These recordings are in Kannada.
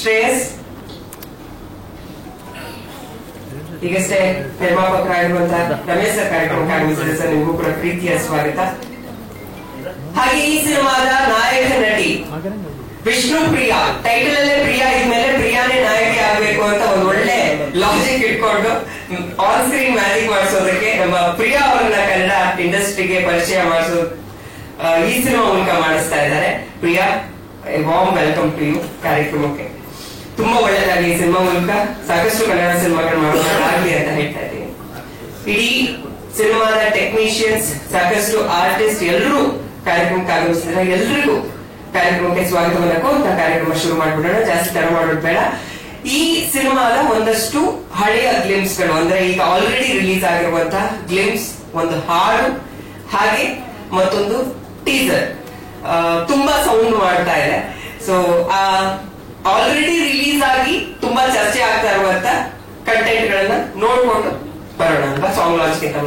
ಶ್ರೇಯಸ್ ಈಗಷ್ಟೇ ನಿರ್ಮಾಪಕರಾಗಿರುವಂತಹ ರಮೇಶ್ ಸರ್ ಕಾರ್ಯಕ್ರಮಕ್ಕೆ ಆಗಮಿಸಿದೆ ಸರ್, ನಿಮಗೂ ಕೂಡ ಪ್ರೀತಿಯ ಸ್ವಾಗತ. ಹಾಗೆ ಈ ಸಿನಿಮಾದ ನಾಯಕ ನಟಿ ವಿಷ್ಣು ಪ್ರಿಯಾ, ಟೈಟಲ್ ಅಲ್ಲೇ ಪ್ರಿಯಾ ಇದ್ಮೇಲೆ ಪ್ರಿಯಾನೇ ನಾಯಕಿ ಆಗ್ಬೇಕು ಅಂತ ಒಂದು ಒಳ್ಳೆ ಲಾಜಿಕ್ ಇಟ್ಕೊಂಡು ಆನ್ ಸ್ಕ್ರೀನ್ ಮ್ಯಾಜಿಕ್ ಮಾಡಿಸೋದಕ್ಕೆ ನಮ್ಮ ಪ್ರಿಯಾ ಅವರನ್ನ ಕನ್ನಡ ಇಂಡಸ್ಟ್ರಿಗೆ ಪರಿಚಯ ಮಾಡಿಸೋ ಈ ಸಿನಿಮಾ ಮೂಲಕ ಮಾಡಿಸ್ತಾ ಇದ್ದಾರೆ. Priya, warm welcome to you ಕಾರ್ಯಕ್ರಮಕ್ಕೆ. ತುಂಬಾ ಒಳ್ಳೆದಾಗಿ ಈ ಸಿನಿಮಾ ಮೂಲಕ ಸಾಕಷ್ಟು ಕನ್ನಡ ಸಿನಿಮಾಗಳು ಮಾಡೋದಾಗಲಿ ಅಂತ ಹೇಳ್ತಾ ಇದ್ದೀನಿ. ಇಡೀ ಸಿನಿಮಾದ ಟೆಕ್ನಿಷಿಯನ್ಸ್, ಸಾಕಷ್ಟು ಆರ್ಟಿಸ್ಟ್ ಎಲ್ಲರೂ ಕಾರ್ಯಕ್ರಮಕ್ಕೆ ಆಗಮಿಸಿದ್ರೆ ಎಲ್ರಿಗೂ ಕಾರ್ಯಕ್ರಮಕ್ಕೆ ಸ್ವಾಗತವನ್ನ ಕೋರ್ತ ಕಾರ್ಯಕ್ರಮ ಶುರು ಮಾಡ್ಬಿಡೋಣ. ಜಾಸ್ತಿ ತಡ ಮಾಡೋದು ಬೇಡ. ಈ ಸಿನಿಮಾದ ಒಂದಷ್ಟು ಹಳೆಯ ಗ್ಲಿಮ್ಸ್ ಗಳು, ಅಂದ್ರೆ ಈಗ ಆಲ್ರೆಡಿ ರಿಲೀಸ್ ಆಗಿರುವಂತಹ ಗ್ಲಿಮ್ಸ್, ಒಂದು ಹಾಡು, ಹಾಗೆ ಮತ್ತೊಂದು ಟೀಸರ್ ತುಂಬಾ ಸೌಂಡ್ ಮಾಡ್ತಾ ಇದೆ. ಸೊ ಆಲ್ರೆಡಿ ರಿಲೀಸ್ ಆಗಿ ತುಂಬಾ ಚರ್ಚೆ ಆಗ್ತಾ ಇರುವಂತ ಕಂಟೆಂಟ್ ಗಳನ್ನ ನೋಡ್ಕೊಂಡು ಬರೋಣ ಅಂತ ಸಾಂಗ್ ಲಾಂಚ್ ಗಿಂತ.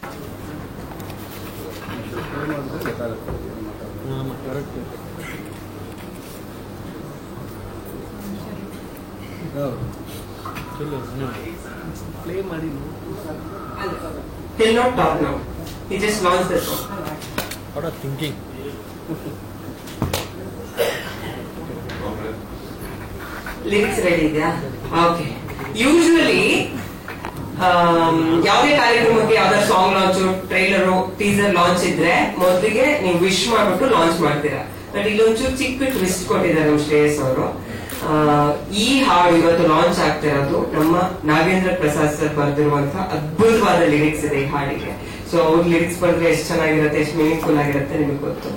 He'll not talk now. He just launched the song. What are thinking? Lyrics ready ಇದೆಯಾ? ಓಕೆ. ಯೂಶುವಲಿ ಯಾವುದೇ ಕಾರ್ಯಕ್ರಮಕ್ಕೆ ಯಾವ್ದಾದ್ರು song launch, trailer, teaser launch ಇದ್ರೆ ಮೊದಲಿಗೆ ನೀವು ವಿಶ್ ಮಾಡ್ಬಿಟ್ಟು ಲಾಂಚ್ ಮಾಡ್ತೀರಾ. ಬಟ್ ಇಲ್ಲೊಂಚೂರು ಚಿಕ್ಕ ಟ್ವಿಸ್ಟ್ ಕೊಟ್ಟಿದ್ದಾರೆ ನಮ್ಮ ಶ್ರೇಯಸ್ ಅವರು. ಈ ಹಾಡು ಇವತ್ತು ಲಾಂಚ್ ಆಗ್ತಾ ಇರೋದು ನಮ್ಮ ನಾಗೇಂದ್ರ ಪ್ರಸಾದ್ ಸರ್ ಬರೆದಿರುವಂತಹ ಅದ್ಭುತವಾದ ಲಿರಿಕ್ಸ್ ಇದೆ ಈ ಹಾಡಿಗೆ. ಸೊ ಅವ್ರ ಲಿರಿಕ್ಸ್ ಬರೆದ್ರೆ ಎಷ್ಟು ಚೆನ್ನಾಗಿರುತ್ತೆ, ಎಷ್ಟು ಮೀನಿಂಗ್ಫುಲ್ ಆಗಿರುತ್ತೆ ನಿಮಗೆ ಗೊತ್ತು.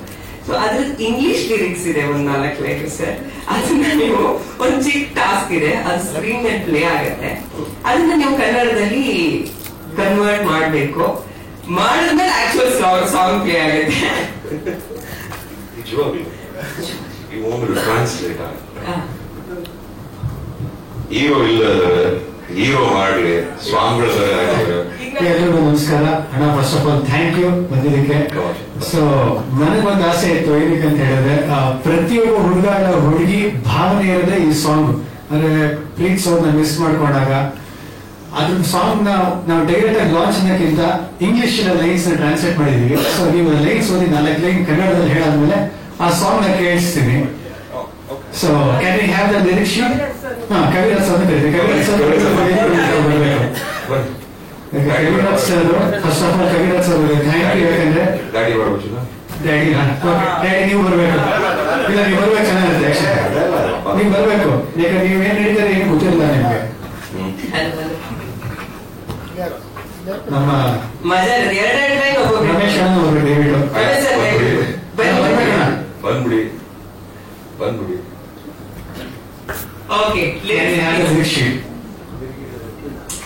ಸೊ ಅದ್ರದ್ದು ಇಂಗ್ಲಿಷ್ ಲಿರಿಕ್ಸ್ ಇದೆ ಒಂದ್ 4 ಲೈನ್ ಸರ್. ಅದನ್ನ ನೀವು ಒಂದ್ ಚಿಕ್ಕ ಟಾಸ್ಕ್ ಇದೆ, ಅದು ಸ್ಕ್ರೀನ್ ಮೇಲೆ ಪ್ಲೇ ಆಗುತ್ತೆ. ಅದನ್ನ ನೀವು ಕನ್ನಡದಲ್ಲಿ ಕನ್ವರ್ಟ್ ಮಾಡ್ಬೇಕು. ಮಾಡಿದ್ಮೇಲೆ ಆಕ್ಚುಯಲ್ ಸಾಂಗ್ ಪ್ಲೇ ಆಗುತ್ತೆ. ಹೀರೋ ಇಲ್ಲದ್ರೆ ಹೀರೋ ಮಾಡ್ಲಿ ಸಾಂಗ್ಗಳು. ಎಲ್ಲರಿಗೂ ನಮಸ್ಕಾರ ಅಣ್ಣ. First of all thank you ಬಂದಿದ್ದಕ್ಕೆ. ಸೊ ನನಗೊಂದು ಆಸೆ ಇತ್ತು, ಏನಕ್ಕೆ ಅಂತ ಹೇಳಿದ್ರೆ ಪ್ರತಿಯೊಬ್ಬ ಹುಡುಗ ಹುಡುಗಿ ಭಾವನೆ ಇರೋದೇ ಈ ಸಾಂಗ್. ಅಂದ್ರೆ ಪ್ರೀತಿಸೋದನ್ನ ಮಿಸ್ ಮಾಡ್ಕೊಂಡಾಗ ಅದ್ರ ಸಾಂಗ್ ನಾವು ಡೈರೆಕ್ಟ್ ಆಗಿ ಲಾಂಚ್ ಅನ್ನೋಕ್ಕಿಂತ ಇಂಗ್ಲಿಷ್ ಲೈನ್ಸ್ ಟ್ರಾನ್ಸ್ಲೇಟ್ ಮಾಡಿದೀವಿ. ಸೊ ನೀವು ಲೈನ್ಸ್ ಓದಿ 4 ಲೈನ್ ಕನ್ನಡದಲ್ಲಿ ಹೇಳಾದ್ಮೇಲೆ ಆ ಸಾಂಗ್ ನ ಕೇಳಿಸ್ತೀನಿ. So can we have the lyrics sheet? Kaviraj sir Kaviraj sir first of all Kaviraj sir thank you. ಯಾಕಂದ್ರೆ ಡ್ಯಾಡಿ ನೀವು ಬರ್ಬೇಕು. ಇಲ್ಲ ನೀವು ಬರ್ಬೇಕು, ಚೆನ್ನಾಗಿರುತ್ತೆ. ನೀವು ಬರ್ಬೇಕು, ಯಾಕಂದ್ರೆ ನೀವೇನ್ ಹೇಳಿದ್ರೆ ಏನು ಗೊತ್ತಿಲ್ಲ ನಿಮ್ಗೆ. ನಮ್ಮ ರಮೇಶ್ ಅಣ್ಣ ಅವರು ದಯವಿಟ್ಟು ಬಂದ್ಬಿಡಿ. ಓಕೆ,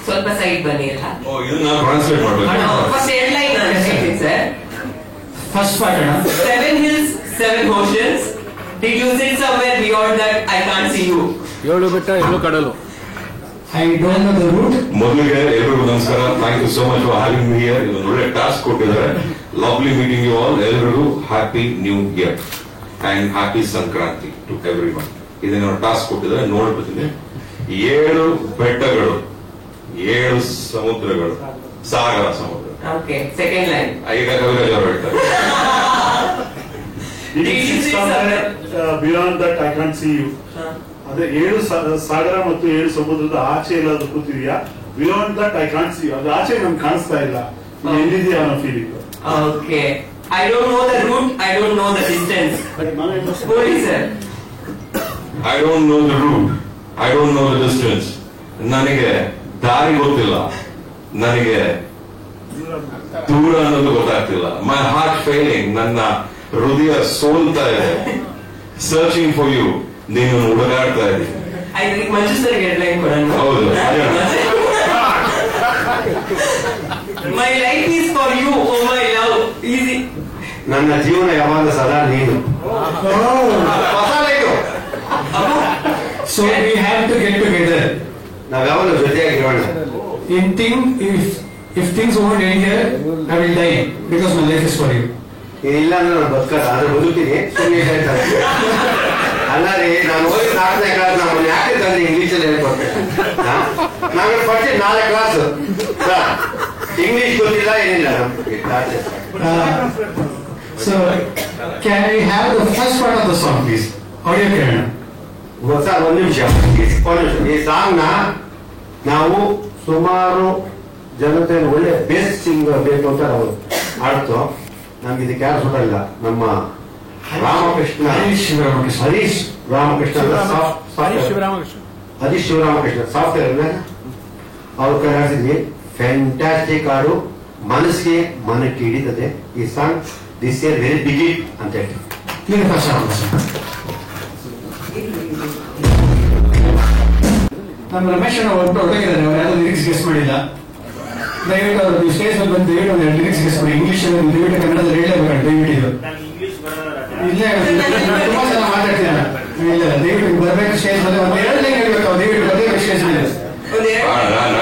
ಸ್ವಲ್ಪ ಸೈಡ್ ಬನ್ನಿ. ಅಲ್ಲ ಇದನ್ನ ಟ್ರಾನ್ಸ್ಲೇಟ್ ಮಾಡಬೇಕು. ಫಸ್ಟ್ ಹೆಡ್ಲೈನ್ ಹೇಳ್ತೀನಿ ಸರ್. ಫಸ್ಟ್ ಪಾರ್ಟ್ ಅಣ್ಣ. 7 hills, 7 oceans. Did you sit somewhere beyond that? I can't see you. 7 ಬೆಟ್ಟ 7 ಕಡಲು. I don't know the route. ಮೊದಲಿಗೆ ಎಲ್ಲರಿಗೂ ನಮಸ್ಕಾರ. Thank you so much for having me here. ಇದೊಂದು ಒಳ್ಳೆ ಟಾಸ್ಕ್ ಕೊಟ್ಟಿದ್ದಾರೆ. Lovely meeting you all. ಎಲ್ಲರಿಗೂ happy new year and happy Sankranti to everyone. ಇದನ್ನ ಟಾಸ್ಕ್ ಕೊಟ್ಟಿದ್ದಾರೆ, ನೋಡ್ಬಿಡ್ತೀನಿ. 7 ಬೆಟ್ಟಗಳು, 7 ಸಮುದ್ರಗಳು, ಸಾಗರ ಸಮುದ್ರ. Okay, second line. ಈಗ ಕವಿರಾಜ್ ಅವರು ಹೇಳ್ತಾರೆ. Beyond that I can't see you. ಅದೇ 7 ಸಾಗರ ಮತ್ತು 7 ಸಮುದ್ರದ ಆಚೆ ಎಲ್ಲಾದ್ರೂ ಕೂತಿದ್ಯಾ? Beyond that I can't see you. ಅದು ಆಚೆ ನಮ್ಗೆ ಕಾಣಿಸ್ತಾ ಇಲ್ಲ. ಎಲ್ಲಿದೆಯಾ ಅನ್ನೋ feeling. Okay, I don't know the route, I don't know the distance. Sir, I don't know the route, I don't know the distance. ನನಗೆ ದಾರಿ ಗೊತ್ತಿಲ್ಲ, ನನಗೆ ದೂರ ಅನ್ನೋದು ಗೊತ್ತಾಗ್ತಿಲ್ಲ. ಮೈ ಹಾರ್ಟ್ ಫೇಲಿಂಗ್, ನನ್ನ ಹೃದಯ ಸೋಲ್ತಾ ಇದೆ. ಸರ್ಚಿಂಗ್ ಫಾರ್ ಯು, ನೀನು ಹುಡುಗಾಡ್ತಾ ಇದ್ದೀನಿ. ಮಂಜು ಸರ್ ಹೆಡ್ಲೈನ್ ಕೊಡೋಣ. ಹೌದು. My life is for you, o my love. Easy. ನನ್ನ ಜೀವನ ಯಾವಾಗ ಸದಾ ನೀನು. So we have to get together. ನಾವ್ ಯಾವಾಗ ಜೊತೆಯಾಗಿರೋಣ. If things won't end here, I will die because my life is for you. ಇಲ್ಲ ಅಂದ್ರೆ ನಾನು ಬದುಕಲ್ಲ, ಆದ್ರೆ ಬದುಕ್ತೀನಿ. ಅಲ್ಲ ರೀ, ನಾನು ಓದಿ 4ನೇ ಕ್ಲಾಸ್, ನಾವು ಯಾಕೆ ತಂದ್ರೆ ಇಂಗ್ಲೀಷಲ್ಲಿ ಹೇಳ್ಕೊಟ್ಟೆ. ನಾವು ಫಸ್ಟ್ 4 ಕ್ಲಾಸ್ ಇಂಗ್ಲೀಷ್ ಗೊತ್ತಿಲ್ಲ, ಏನಿಲ್ಲ ನಮ್ಗೆ. So, can we have the first part of the song, please? Audio Kiran. Sir, ಒಂದು ನಿಮಿಷ. ಈ ಸಾಂಗ್ ನ ನಾವು ಸುಮಾರು ಜನತೆ ಒಳ್ಳೆ ಬೇಸ್ ಸಿಂಗರ್ ಬೇಕು ಅಂತ ನಾವು ಆಡ್ತು. ನಮ್ಗೆ ಇದಕ್ಕೆ ಯಾರು ಸುಡಲ್ಲ. ನಮ್ಮ ರಾಮಕೃಷ್ಣ, ಹರೀಶ್ ರಾಮಕೃಷ್ಣ ಸಾಫ್ಟ್ವೇರ್ ಅವ್ರ ಕೈ ಆಡ್ತಿದ್ವಿ. ಫ್ಯಾಂಟಾಸ್ಟಿಕ್ ಹಾಡು, ಮನಸ್ಸಿಗೆ ಮನಕ್ಕೆ ಹಿಡಿತದೆ ಈ song. This year very big hit ಅಂತ ಹೇಳಿ. ನಮ್ಮ ರಮೇಶ್ ಅಣ್ಣ ಹೊರಟೋಗಿದ್ದಾರೆ, ಅವ್ರು ಯಾರು ಲಿರಿಕ್ಸ್ ಗೆಸ್ ಮಾಡಿಲ್ಲ. ದಯವಿಟ್ಟು ಅವ್ರು ಸ್ಟೇಜ್ ಮೇಲೆ ಬಂದು ದಯವಿಟ್ಟು ಒಂದು ಲಿರಿಕ್ಸ್ ಗೆಸ್ ಮಾಡಿ. ಇಂಗ್ಲಿಷ್ ದಯವಿಟ್ಟು ಕನ್ನಡದಲ್ಲಿ ಹೇಳಬೇಕು. ದಯವಿಟ್ಟು ಇದು ಇಲ್ಲೇ ತುಂಬಾ ಜನ ಮಾತಾಡ್ತೀರ. ಇಲ್ಲ, ದಯವಿಟ್ಟು ಬರಬೇಕು ಸ್ಟೇಜ್ ಮೇಲೆ. ಒಂದು 2 ಲೈನ್ ಹೇಳ್ಬೇಕು. ಅವ್ರು ದಯವಿಟ್ಟು ಬರಬೇಕು ಸ್ಟೇಜ್ ಮೇಲೆ. ನಾನು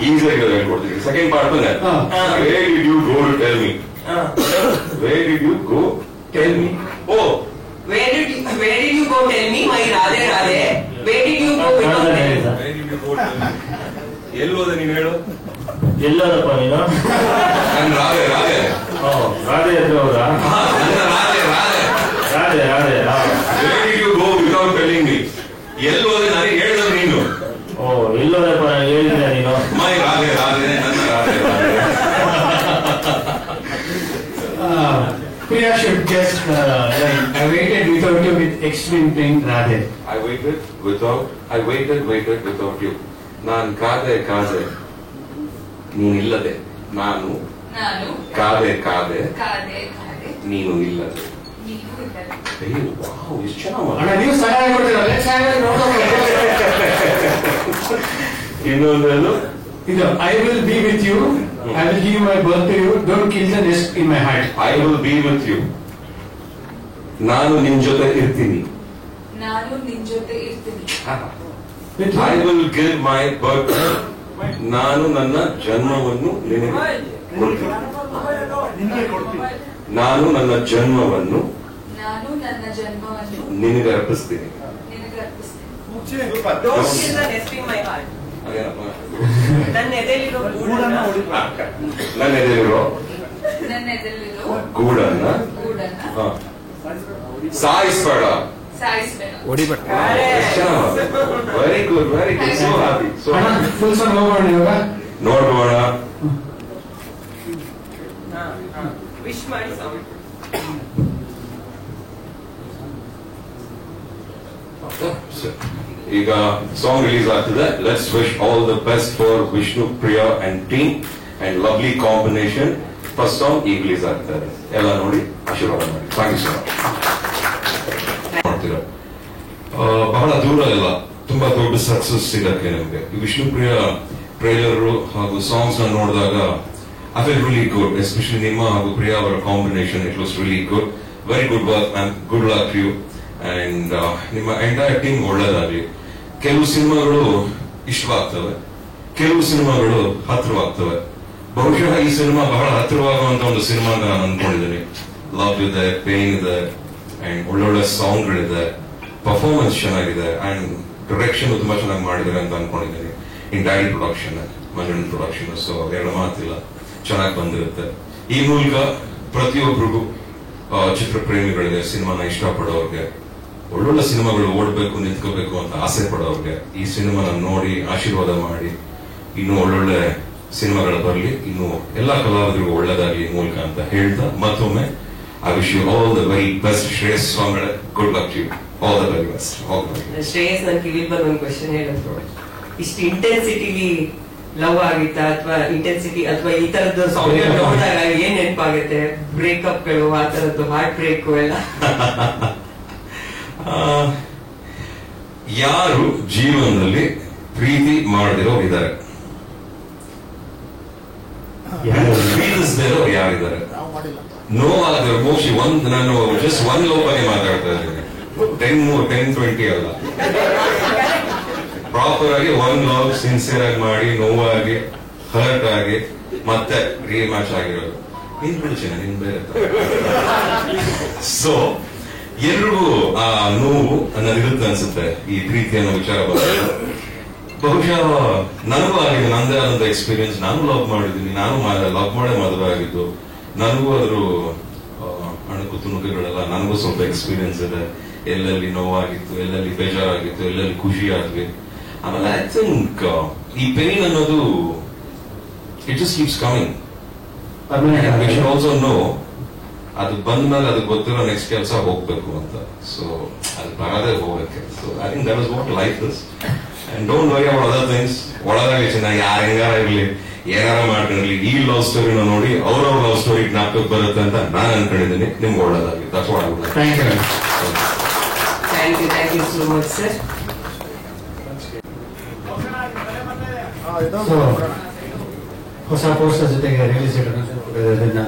ಈಸಿಯಾಗಿ ಹೇಳ್ಕೊಡ್ತೀನಿ. ಸೆಕೆಂಡ್ ಪಾರ್ಟ್ ಬಂದೆ. Where did you go to tell me? Where did you go tell me? Oh, Where did you go tell me my Radhe Radhe? Where did you go without telling me? where did you go tell me? ಎಲ್ಲೋದೆ ನೀನು ಹೇಳು. ಎಲ್ಲದಪ್ಪ ನೀನು? ನನ್ನ ರಾಧೆ ರಾಧೆ ರಾಧೆ ಅವರ Radhe Radhe. Where did you go without telling me? ಎಲ್ಲೋದೆ ನನಗೆ ಹೇಳಿದ್ರು ನೀನು. ಓ, ಎಲ್ಲದಪ್ಪ ಹೇಳಿದ್ದೆ ನೀನು. ಮೈ ರಾಧೆ ರಾಧೆ, ನನ್ನ Radhe Radhe. Priya should guess the line. I waited without you with extreme pain, Radhe. I waited without you. ನಾನು ಕಾದೆ ನೀನಿಲ್ಲದೆ. ನಾನು ಕಾದೆ ನೀನು ಇಲ್ಲದೆ. ಎಷ್ಟು ಚೆನ್ನಾಗಿ. ನೀವು ಸಹಾಯ ಕೊಡ್ತೀರಲ್ಲ, ಇನ್ನೊಂದು ಇದು I will be with you. I will give my birth to you. Don't kill the nest in my heart. I will be with you. ನಾನು ನಿನ್ ಜೊತೆ ಇರ್ತೀನಿ. I will give my birth. ನಾನು ನನ್ನ ಜನ್ಮವನ್ನು ನಿನಗೆ ಕೊಡ್ತೀನಿ. ನಾನು ನನ್ನ ಜನ್ಮವನ್ನು ನಿನಗೆ ಅರ್ಪಿಸ್ತೀನಿ. Don't kill the nest in my heart. ನನ್ನ ಎದೆಲಿರೋ ಗೂಡನ್ನ ಸಾಯಿಸ್ಬೇಡ. Very good, very good. So happy. Full song ನೋಡೋಣ ಇವಾಗ. ನೋಡ್ಬೋಣ. ವಿಶ್ ಮಾಡಿ ಸಾಂಗ್. ಈಗ ಸಾಂಗ್ ರಿಲೀಸ್ ಆಗ್ತಿದೆ. Let's wish all the best for Vishnu Priya and team and lovely combination. First song ಈಗ ರಿಲೀಸ್ ಆಗ್ತದೆ. ಎಲ್ಲ ನೋಡಿ ಆಶೀರ್ವಾದ ಮಾಡಿ. Thank you so much. ಮಾಡ್ತೀರಾ ಬಹಳ ದೂರ ಇಲ್ಲ, ತುಂಬಾ ದೊಡ್ಡ ಸಕ್ಸಸ್ ಸಿಗಕ್ಕೆ ನಮಗೆ. ವಿಷ್ಣು ಪ್ರಿಯಾ ಟ್ರೈಲರ್ ಹಾಗೂ ಸಾಂಗ್ಸ್ ನ ನೋಡಿದಾಗ I feel really good. Especially ನಿಮ್ಮ ಹಾಗೂ ಪ್ರಿಯಾ ಅವರ combination, it was really good. Very good work ma'am. Good luck you and ನಿಮ್ಮ ಎಂಟೈರ್ ಟೀಮ್ ಒಳ್ಳೇದಾಗಲಿ. ಕೆಲವು ಸಿನಿಮಾಗಳು ಇಷ್ಟವಾಗ್ತವೆ, ಕೆಲವು ಸಿನಿಮಾಗಳು ಹತ್ತಿರವಾಗ್ತವೆ. ಬಹುಶಃ ಈ ಸಿನಿಮಾ ಬಹಳ ಹತ್ತಿರವಾಗುವಂತ ಒಂದು ಸಿನಿಮಾ ಅಂತ ನಾನು ಅನ್ಕೊಂಡಿದ್ದೀನಿ. ಲವ್ ಇದೆ, ಪೇನ್ ಇದೆ ಅಂಡ್ ಒಳ್ಳೊಳ್ಳೆ ಸಾಂಗ್ಗಳಿದೆ, ಪರ್ಫಾರ್ಮೆನ್ಸ್ ಚೆನ್ನಾಗಿದೆ ಅಂಡ್ ಡೈರೆಕ್ಷನ್ ತುಂಬಾ ಚೆನ್ನಾಗಿ ಮಾಡಿದ್ದಾರೆ ಅಂತ ಅನ್ಕೊಂಡಿದ್ದೀನಿ. ಇನ್ ಡ್ಯಾಡಿ ಪ್ರೊಡಕ್ಷನ್, ಮಂಜುಳನ್ ಪ್ರೊಡಕ್ಷನ್. ಸೊ ಎರಡು ಮಾತಿಲ್ಲ, ಚೆನ್ನಾಗಿ ಬಂದಿರುತ್ತೆ. ಈ ಮೂಲಕ ಪ್ರತಿಯೊಬ್ಬರಿಗೂ ಚಿತ್ರ ಪ್ರೇಮಿಗಳಿಗೆ, ಸಿನಿಮಾನ ಇಷ್ಟಪಡೋರ್ಗೆ, ಒಳ್ಳೊಳ್ಳೆ ಸಿನಿಮಾಗಳು ಓಡಬೇಕು, ನಿಂತ್ಕೋಬೇಕು ಅಂತ ಆಸೆ ಪಡೋರ್ಗೆ ಈ ಸಿನಿಮಾನ ನೋಡಿ ಆಶೀರ್ವಾದ ಮಾಡಿ ಇನ್ನೂ ಒಳ್ಳೊಳ್ಳೆ ಸಿನಿಮಾಗಳು ಬರಲಿ, ಇನ್ನು ಎಲ್ಲಾ ಕಲಾವಿದರಿಗೂ ಒಳ್ಳೇದಾಗಲಿ ಮೂಲಕ ಅಂತ ಹೇಳ್ತಾ ಮತ್ತೊಮ್ಮೆ I wish you all the very best. Shreyas Swamy, good luck you. All the very best. Shreyas, ನನ್ ಕಿವಿಲ್ ಬಂದ ಒಂದು ಕ್ವಶನ್ ಹೇಳಿದ್ರು. ಇಷ್ಟು ಇಂಟೆನ್ಸಿಟಿಲಿ ಲವ್ ಆಗಿತ್ತ ಅಥವಾ ಇಂಟೆನ್ಸಿಟಿ ಅಥವಾ ಈ ತರದ್ದು ಸಾಂಗ್ ನೋಡಿದಾಗ ಏನ್ ನೆನಪಾಗುತ್ತೆ? ಬ್ರೇಕಪ್ ಗಳು, ಆ ತರದ್ದು, ಹಾರ್ಟ್ ಬ್ರೇಕ್ ಎಲ್ಲ? ಯಾರು ಜೀವನದಲ್ಲಿ ಪ್ರೀತಿ ಮಾಡದಿರೋ ಇದ್ದಾರೆ, ಪ್ರೀತಿಸದಿರೋ ಯಾರಿದ್ದಾರೆ, ನೋವಾದ್ರೆ ಮೋಸ್ಟ್ಲಿ ನಾನು ಜಸ್ಟ್ ಒಂದ್ ಲೋಪನೆ ಮಾತಾಡ್ತಾ ಇದ್ದೀನಿ. 10-20 ಅಲ್ಲ, ಪ್ರಾಪರ್ ಆಗಿ ಒಂದ್ ಲವ್ ಸಿನ್ಸಿಯರ್ ಆಗಿ ಮಾಡಿ, ನೋವಾಗಿ, ಹರ್ಟ್ ಆಗಿ ಮತ್ತೆ ರೀಮ್ಯಾಚ್ ಆಗಿರೋದು. ನೀನ್ ಬಿಡಿಸಿನ ನಿನ್ ಬೇರೆ. ಸೊ ಎಲ್ರಿಗೂ ಆ ನೋವು ಅನ್ನೋದಿರುತ್ತೆ ಅನ್ಸುತ್ತೆ ಈ ಪ್ರೀತಿ ಅನ್ನೋ ವಿಚಾರ ಬಂದಾಗ. ಬಹುಶಃ ನನಗೂ ಆಗಿದೆ, ನಂದೇ ಆದಂತ ಎಕ್ಸ್ಪೀರಿಯನ್ಸ್. ನಾನು ಲವ್ ಮಾಡಿದ್ದೀನಿ, ನಾನು ಲವ್ ಮಾಡೇ ಮದುವೆ ಆಗಿದ್ದು. ನನಗೂ ಅದ್ರ ಅಣಕು ತುಣುಕುಗಳೆಲ್ಲ ನನಗೂ ಸ್ವಲ್ಪ ಎಕ್ಸ್ಪೀರಿಯನ್ಸ್ ಇದೆ. ಎಲ್ಲೆಲ್ಲಿ ನೋವಾಗಿತ್ತು, ಎಲ್ಲೆಲ್ಲಿ ಬೇಜಾರಾಗಿತ್ತು, ಎಲ್ಲೆಲ್ಲಿ ಖುಷಿ ಆದ್ವಿ. ಆಮೇಲೆ ಐ ಥಿಂಕ್ ಈ ಪೇನ್ ಅನ್ನೋದು it just keeps coming. We should also know ಅದು ಬಂದ್ಮೇಲೆ ಅದಕ್ಕೆ ಗೊತ್ತಿರೋ ನೆಕ್ಸ್ಟ್ ಕೆಲಸ ಹೋಗ್ಬೇಕು ಅಂತ. ಸೊ ಅದು ಬರದೇ ಹೋಗಕ್ಕೆ. So I think that is what life is. And don't worry about other things. ಒಳಗಾಗಿ ಚೆನ್ನಾಗಿ ಯಾರು ಹೆಂಗಾರ ಇರ್ಲಿ, ಏನಾರ ಮಾಡ್ಕೊಂಡಿರ್ಲಿ, ಈ ಲವ್ ಸ್ಟೋರಿನ ನೋಡಿ ಅವ್ರವ್ರ ಲವ್ ಸ್ಟೋರಿ ಜ್ಞಾಪಕಕ್ಕೆ ಬರುತ್ತೆ ಅಂತ ನಾನು ಅನ್ಕೊಂಡಿದ್ದೀನಿ. ನಿಮ್ಗೆ ಒಳ್ಳೇದಾಗಿ. That's what I would like. Thank you so much sir. ಹೊಸ ಪೋಸ್ಟರ್ ಜೊತೆಗೆ ರಿಲೀಸ್ ಇದನ್ನ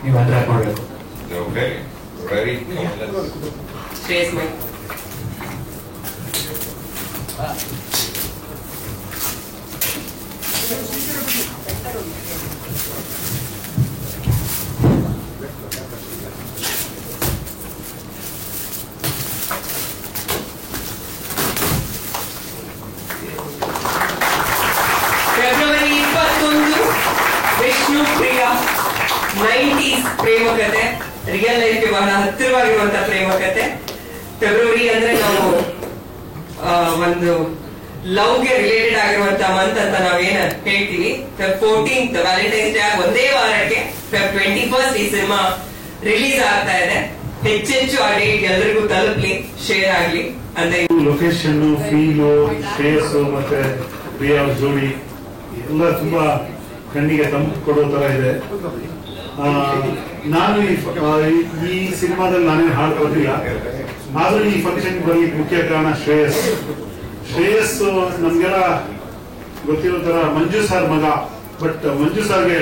ನೀವು ಅಟ್ರಾಕ್ಟ್ ಮಾಡಬೇಕು. Okay, ready? ಶ್ರೇಯಸ್ ಮೈ. ಫೆಬ್ರವರಿ 21 ವಿಷ್ಣು ಪ್ರಿಯ 90s ಪ್ರೇಮ ಕಥೆ, ರಿಯಲ್ ಲೈಫ್ಗೆ ಬಹಳ ಹತ್ತಿರವಾಗಿರುವಂತಹ ಪ್ರೇಮ ಕಥೆ. ಫೆಬ್ರವರಿ ಅಂದ್ರೆ ನಾವು ಒಂದು ಲವ್ಗೆ ರಿಲೇಟೆಡ್ ಆಗಿರುವಂತಹ ಮಂತ್ ಅಂತ ನಾವೇನ ಹೇಳ್ತೀವಿ. ಫೆಬ್ 14th ವ್ಯಾಲೆಂಟೈನ್ಸ್ ಡೇ ಒಂದೇ ವಾರಕ್ಕೆ ಫೆಬ್ 21st ಈ ಸಿನಿಮಾ ರಿಲೀಸ್ ಆಗ್ತಾ ಇದೆ. ಹೆಚ್ಚೆಚ್ಚು ಆ ಡೇಟ್ ಎಲ್ಲರಿಗೂ ತಲುಪ್ಲಿ, ಶೇರ್ ಆಗ್ಲಿ ಅಂತ. ಲೊಕೇಶನ್, ಫೀಲು, ಫೇಸ್ ಮತ್ತೆ ಪ್ರಿಯಾ ಜೋಡಿ ಎಲ್ಲ ತುಂಬಾ ಕಣ್ಣಿಗೆ ತಂಪು ಕೊಡೋ ತರ ಇದೆ. ನಾನು ಈ ಸಿನಿಮಾದಲ್ಲಿ ನಾನೇನು ಹಾಡು ಕೊಟ್ಟಿಲ್ಲ, ಆದ್ರೂ ಈ ಫಂಕ್ಷನ್ ಬರ್ಲಿಕ್ಕೆ ಮುಖ್ಯ ಕಾರಣ ಶ್ರೇಯಸ್. ಶ್ರೇಯಸ್ ನಮ್ಗೆಲ್ಲ ಗೊತ್ತಿರೋ ತರ ಮಂಜು ಸರ್ ಮಗ. ಬಟ್ ಮಂಜು ಸರ್ಗೆ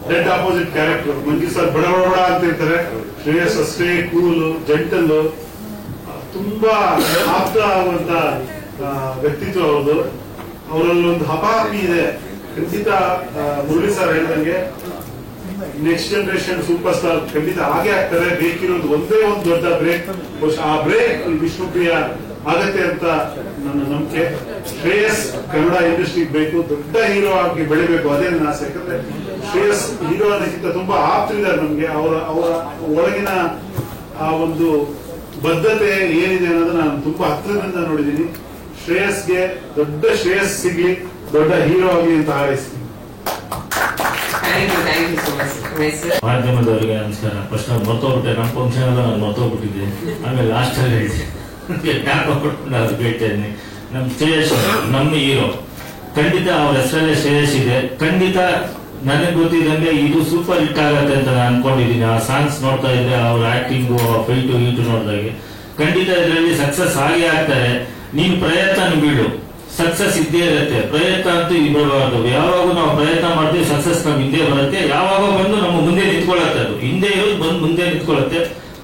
ಡೆಡ್ ಆಪೋಸಿಟ್ ಕ್ಯಾರೆಕ್ಟರ್. ಮಂಜು ಸರ್ ಬಡ ಬಡ ಅಂತ ಇರ್ತಾರೆ, ಶ್ರೇಯಸ್ ಅಷ್ಟೇ ಕೂಲ್, ಜೆಂಟಲ್, ತುಂಬಾ ಆಪ್ತ ಆಗುವಂತ ವ್ಯಕ್ತಿತ್ವ ಅವ್ರದ್ದು. ಅವರಲ್ಲಿ ಒಂದು ಹಪಾಪಿ ಇದೆ ಖಂಡಿತ. ಮುರಳಿ ಸರ್ ಹೇಳ್ದಂಗೆ ನೆಕ್ಸ್ಟ್ ಜನರೇಷನ್ ಸೂಪರ್ ಸ್ಟಾರ್ ಖಂಡಿತ ಹಾಗೆ ಆಗ್ತಾರೆ. ಬೇಕಿರೋದು ಒಂದೇ ಒಂದು ದೊಡ್ಡ ಬ್ರೇಕ್. ಆ ಬ್ರೇಕ್ ವಿಷ್ಣುಪ್ರಿಯ ಆಗತ್ತೆ ಅಂತ ನನ್ನ ನಂಬಿಕೆ. ಶ್ರೇಯಸ್ ಕನ್ನಡ ಇಂಡಸ್ಟ್ರಿಗೆ ಬೇಕು, ದೊಡ್ಡ ಹೀರೋ ಆಗಿ ಬೆಳಿಬೇಕು, ಅದೇ ನನ್ನ ಆಸೆ. ಯಾಕಂದ್ರೆ ಶ್ರೇಯಸ್ ಹೀರೋ ಅನ್ನೋಕ್ಕಿಂತ ತುಂಬಾ ಆಪ್ತಿದ್ದಾರೆ ನಮ್ಗೆ. ಅವರ ಒಳಗಿನ ಆ ಒಂದು ಬದ್ಧತೆ ಏನಿದೆ ಅನ್ನೋದನ್ನ ನಾನು ತುಂಬಾ ಹತ್ತಿರದಿಂದ ನೋಡಿದ್ದೀನಿ. ಶ್ರೇಯಸ್ಗೆ ದೊಡ್ಡ ಶ್ರೇಯಸ್ ಸಿಗ್ಲಿ, ದೊಡ್ಡ ಹೀರೋ ಆಗಲಿ ಅಂತ ಹಾರೈಸ್ತೀನಿ. ಮಾಧ್ಯಮದವರಿಗೆ ನಮಸ್ಕಾರ. ಫಸ್ಟ್ ನಾನು ಮರ್ತೋಗ್ಬಿಟ್ಟೆ, ನಮ್ಮ ಫಂಕ್ಷನ್ ಎಲ್ಲ ನಾನು ಮರ್ತೋಗ್ಬಿಟ್ಟಿದ್ದೆ. ಆಮೇಲೆ ಲಾಸ್ಟ್ ಅಲ್ಲಿ ಹೇಳಿದೆ ನಾನು ಹೇಳ್ತಾ ಇದ್ದೀನಿ. ನಮ್ಮ ಶ್ರೇಯಸ್ ನಮ್ಮ ಹೀರೋ. ಖಂಡಿತ ಅವ್ರ ಹೆಸರಲ್ಲೇ ಶ್ರೇಯಸ್ ಇದೆ. ಖಂಡಿತ ನನಗೆ ಗೊತ್ತಿದ್ದಂಗೆ ಇದು ಸೂಪರ್ ಹಿಟ್ ಆಗತ್ತೆ ಅಂತ ನಾನು ಅನ್ಕೊಂಡಿದ್ದೀನಿ. ಆ ಸಾಂಗ್ಸ್ ನೋಡ್ತಾ ಇದ್ದೆ, ಅವ್ರ ಆಕ್ಟಿಂಗು, ಫೈಟು ಗೀಟು ನೋಡಿದಾಗೆ ಖಂಡಿತ ಇದರಲ್ಲಿ ಸಕ್ಸಸ್ ಆಗೇ ಆಗ್ತಾರೆ. ನೀನು ಪ್ರಯತ್ನ ಬೀಳು, ಸಕ್ಸಸ್ ಇದ್ದೇ ಇರುತ್ತೆ. ಪ್ರಯತ್ನ ಅಂತೂ ಬಿಡಬಾರ್ದು. ಯಾವಾಗ ನಾವು ಪ್ರಯತ್ನ ಮಾಡ್ತೀವಿ ಸಕ್ಸಸ್ ನಮ್ ಹಿಂದೆ ಬರುತ್ತೆ. ಯಾವಾಗ ಬಂದು ನಮ್ಮ ಮುಂದೆ ನಿಂತ್ಕೊಳ್ಳುತ್ತೆ. ಅದು ಹಿಂದೆ ಇರೋದು ಬಂದು ಮುಂದೆ ನಿಂತ್ಕೊಳ್ಳುತ್ತೆ.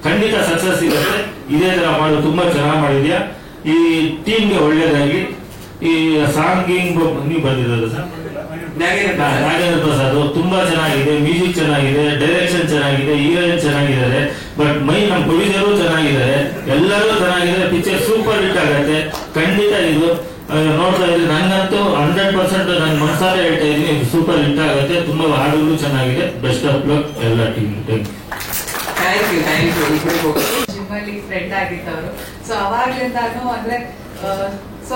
ಖಂಡಿತ ಸಕ್ಸಸ್ ಇರುತ್ತೆ. ಇದೇ ತರ ಮಾಡು. ತುಂಬಾ ಚೆನ್ನಾಗಿ ಮಾಡಿದ್ಯಾ. ಈ ಟೀಮ್ಗೆ ಒಳ್ಳೇದಾಗಿ. ಈ ಸಾಂಗಿಂಗ್ ನೀವು ಬಂದಿರೋದು ಸರ್ ನಾಗೇಂದ್ರ ಪ್ರಸಾದ್ ತುಂಬಾ ಚೆನ್ನಾಗಿದೆ. ಮ್ಯೂಸಿಕ್ ಚೆನ್ನಾಗಿದೆ, ಡೈರೆಕ್ಷನ್ ಚೆನ್ನಾಗಿದೆ, ಹೀರೋಯಿನ್ ಚೆನ್ನಾಗಿದ್ದಾರೆ. ಬಟ್ ನಮ್ಮ ಪ್ರೊಡ್ಯೂಸರು ಚೆನ್ನಾಗಿದ್ದಾರೆ, ಎಲ್ಲರೂ ಚೆನ್ನಾಗಿದ್ದಾರೆ. ಪಿಕ್ಚರ್ ಸೂಪರ್ ಹಿಟ್ ಆಗತ್ತೆ ಖಂಡಿತ. ಇದು ನೋಡ್ತಾ ಇದ್ರೆ ನನಗಂತೂ 100% ನನ್ನ ಮನಸಾರೆ ಹೇಳ್ತಾ ಇದ್ದೀನಿ, ಸೂಪರ್ ಹಿಟ್ ಆಗುತ್ತೆ. ತುಂಬಾ ಹಾಡುಗಳು ಚೆನ್ನಾಗಿದೆ. ಬೆಸ್ಟ್ ಆಫ್ ಲಕ್ ಎಲ್ಲ ಟೀಮ್. Thank you. ಜಿಮ್ಮಲ್ಲಿ ಫ್ರೆಂಡ್ ಆಗಿದ್ದವರು. ಸೊ ಅವಾಗ್ಲಿಂದಾನು ಅಂದ್ರೆ ಸೊ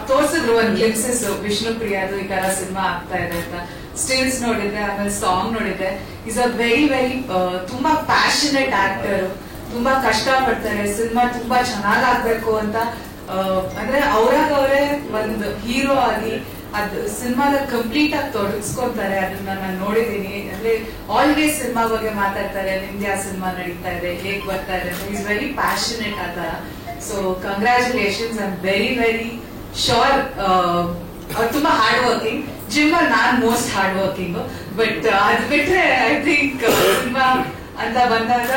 ತೋರ್ಸಿದ್ರು ಒಂದ್ ಗ್ಲಿಪ್ಸಸ್ ವಿಷ್ಣು ಪ್ರಿಯಾದು ಈ ತರ ಸಿನಿಮಾ ಆಗ್ತಾ ಇದೆ ಅಂತ. ಸ್ಟಿಲ್ಸ್ ನೋಡಿದ್ರೆ, ಆಮೇಲೆ ಸಾಂಗ್ ನೋಡಿದ್ರೆ. ಈಸ್ ಅ ವೆರಿ ತುಂಬಾ ಪ್ಯಾಷನೇಟ್ ಆಕ್ಟರ್. ತುಂಬಾ ಕಷ್ಟ ಪಡ್ತಾರೆ ಸಿನಿಮಾ ತುಂಬಾ ಚೆನ್ನಾಗ್ ಆಗ್ಬೇಕು ಅಂತ. ಅಂದ್ರೆ ಅವರೇ ಒಂದು ಹೀರೋ ಆಗಿ ಅದು ಸಿನಿಮಾದ ಕಂಪ್ಲೀಟ್ ಆಗಿ ತೊಡಗಿಸ್ಕೊಂತಾರೆ. ಅದನ್ನ ನಾನು ನೋಡಿದೀನಿ. ಅಂದ್ರೆ ಆಲ್ವೇಸ್ ಸಿನಿಮಾ ಬಗ್ಗೆ ಮಾತಾಡ್ತಾರೆ. ನಿಮ್ಗೆ ಯಾವ ಸಿನಿಮಾ ನಡೀತಾ ಇದೆ, ಹೇಗ್ ಬರ್ತಾ ಇದೆ. ಈಸ್ ವೆರಿ ಪ್ಯಾಷನೇಟ್ ಆದ. So congratulations. I am very sure ತುಂಬಾ ಹಾರ್ಡ್ ವರ್ಕಿಂಗ್. ಜಿಮ್ ಅಲ್ಲಿ ನಾನ್ ಮೋಸ್ಟ್ ಹಾರ್ಡ್ ವರ್ಕಿಂಗ್. ಬಟ್ ಅದ್ ಬಿಟ್ರೆ ಐ ಥಿಂಕ್ ಸಿನಿಮಾ ಅಂತ ಬಂದಾಗ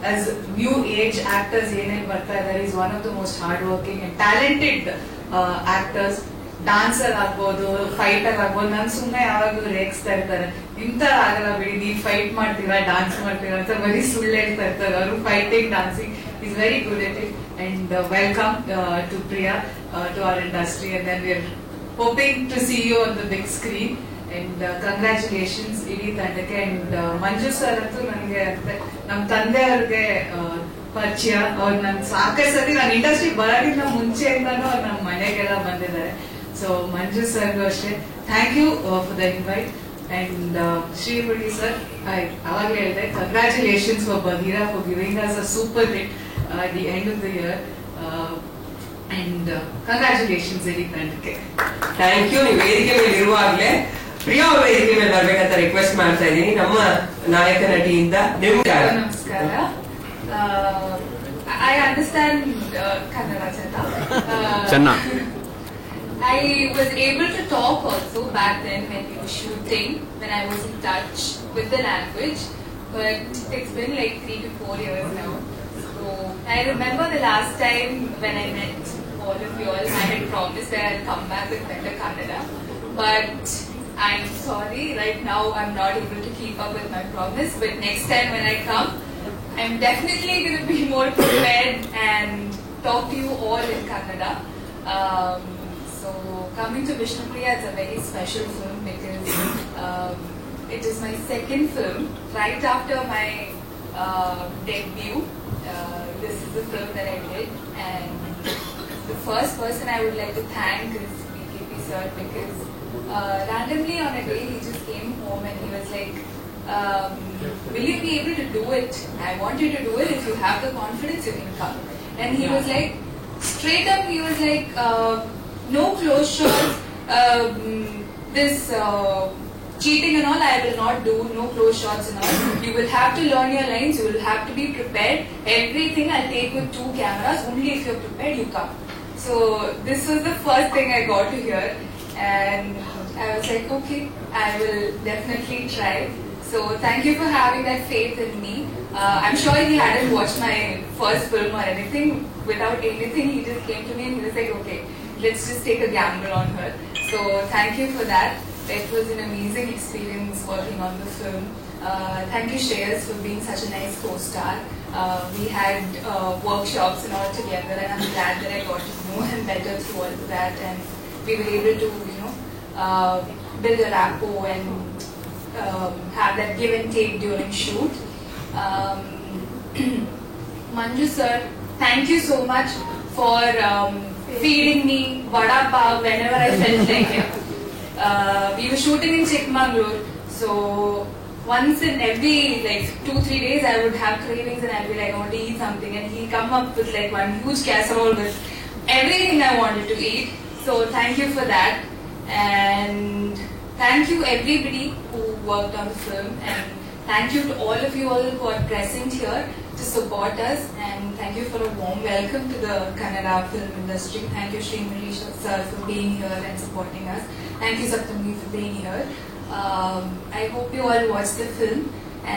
ಆಸ್ ನ್ಯೂ ಏಜ್ ಆಕ್ಟರ್ಸ್ ಏನೇನ್ ಬರ್ತಾ ಇದಾರೆ, is one of the most hard working and talented actors. Dancer ಆಗ್ಬೋದು, ಫೈಟರ್ ಆಗ್ಬೋದು. ನನ್ ಸುಮ್ಮನೆ ಯಾವಾಗ್ಲೂ ರೇಗಿಸ್ತಾ ಇರ್ತಾರೆ, ಇಂತರ ಆಗಲ್ಲ ಬಿಡಿ, ನೀವು ಫೈಟ್ ಮಾಡ್ತೀರಾ, ಡಾನ್ಸ್ ಮಾಡ್ತೀರಾ ಅಂತ ಬರೀ ಸುಳ್ಳು ಹೇಳ್ತಾ ಇರ್ತಾರೆ ಅವರು. Fighting, dancing is very good at it, and welcome to Priya to our industry, and then we're hoping to see you on the big screen, and congratulations ಇಡೀ ತಂಡಕ್ಕೆ. ಅಂಡ್ ಮಂಜು ಸರ್ ಅಂತೂ ನನಗೆ ನಮ್ಮ ತಂದೆಯವ್ರಿಗೆ ಪರಿಚಯ. ಅವ್ರು ನನ್ ಸಾಕಷ್ಟು ಸತಿ ನಾನು ಇಂಡಸ್ಟ್ರಿ ಬರೋದ್ರಿಂದ ಮುಂಚೆಯಿಂದಾನು ಅವ್ರು ನಮ್ಮ ಮನೆಗೆಲ್ಲ ಬಂದಿದ್ದಾರೆ. ಸೊ ಮಂಜು ಸರ್ಗೂ ಅಷ್ಟೇ thank you for the invite. And Srivarti sir, ಅವಾಗಲೇ ಹೇಳಿದೆ, congratulations for Bagheera for giving us a super hit at the end of the year. And congratulations ಇಡೀ ತಂಡಕ್ಕೆ. Thank you. ನೀವು ವೇದಿಕೆ ಮೇಲೆ ಇರುವಾಗಲೇ ಪ್ರಿಯಾ ಅವರು ವೇದಿಕೆ ಮೇಲೆ ಬರ್ಬೇಕಂತ ರಿಕ್ವೆಸ್ಟ್ ಮಾಡ್ತಾ ಇದ್ದೀನಿ ನಮ್ಮ ನಾಯಕ ನಟಿಯಿಂದ. ನಮಸ್ಕಾರ. I understand Kannada Chanda. I was able to talk also back then when we were shooting, when I was in touch with the language, but it's been like 3 to 4 years now. So I remember the last time when I met all of you all, I had promised that I'll come back with better Kannada, but I'm sorry, right now I'm not able to keep up with my promise, but next time when I come, I'm definitely going to be more prepared and talk to you all in Kannada. So coming to Vishnupriya, it's a very special film because it is my second film right after my debut. This is the film that I did, and the first person I would like to thank is BKP sir, because randomly on a day he just came home and he was like, will you be able to do it? I want you to do it. If you have the confidence, you can come. And he was like, straight up he was like, no close shots, this cheating and all I will not do, no close shots and all. You will have to learn your lines, you will have to be prepared. Everything I'll take with 2 cameras, only if you're prepared you come. So this was the first thing I got to hear, and I was like, okay, I will definitely try. So thank you for having that faith in me. I'm sure he hadn't watched my first film or anything. Without anything, he just came to me and he was like, okay, let's just take a gamble on her. So thank you for that. It was an amazing experience working on the film. Thank you Shreyas for being such a nice co-star. We had workshops and all together, and I'm glad that I got to know him better through all of that, and we were able to, build a rapport and have that give and take during shoot. Manju sir, thank you so much for feeding me vada pav whenever I felt like it. We were shooting in Chikmagalur, so once in every 2-3 days I would have cravings and I'd be like, I want to eat something, and he'd come up with like one huge casserole with everything I wanted to eat. So thank you for that, and thank you everybody who worked on the film, and thank you to all of you all who are present here to support us, and thank you for a warm welcome to the Kannada film industry. Thank you Srivarti sir for being here and supporting us. Thank you Saptami for being here. I hope you all watch the film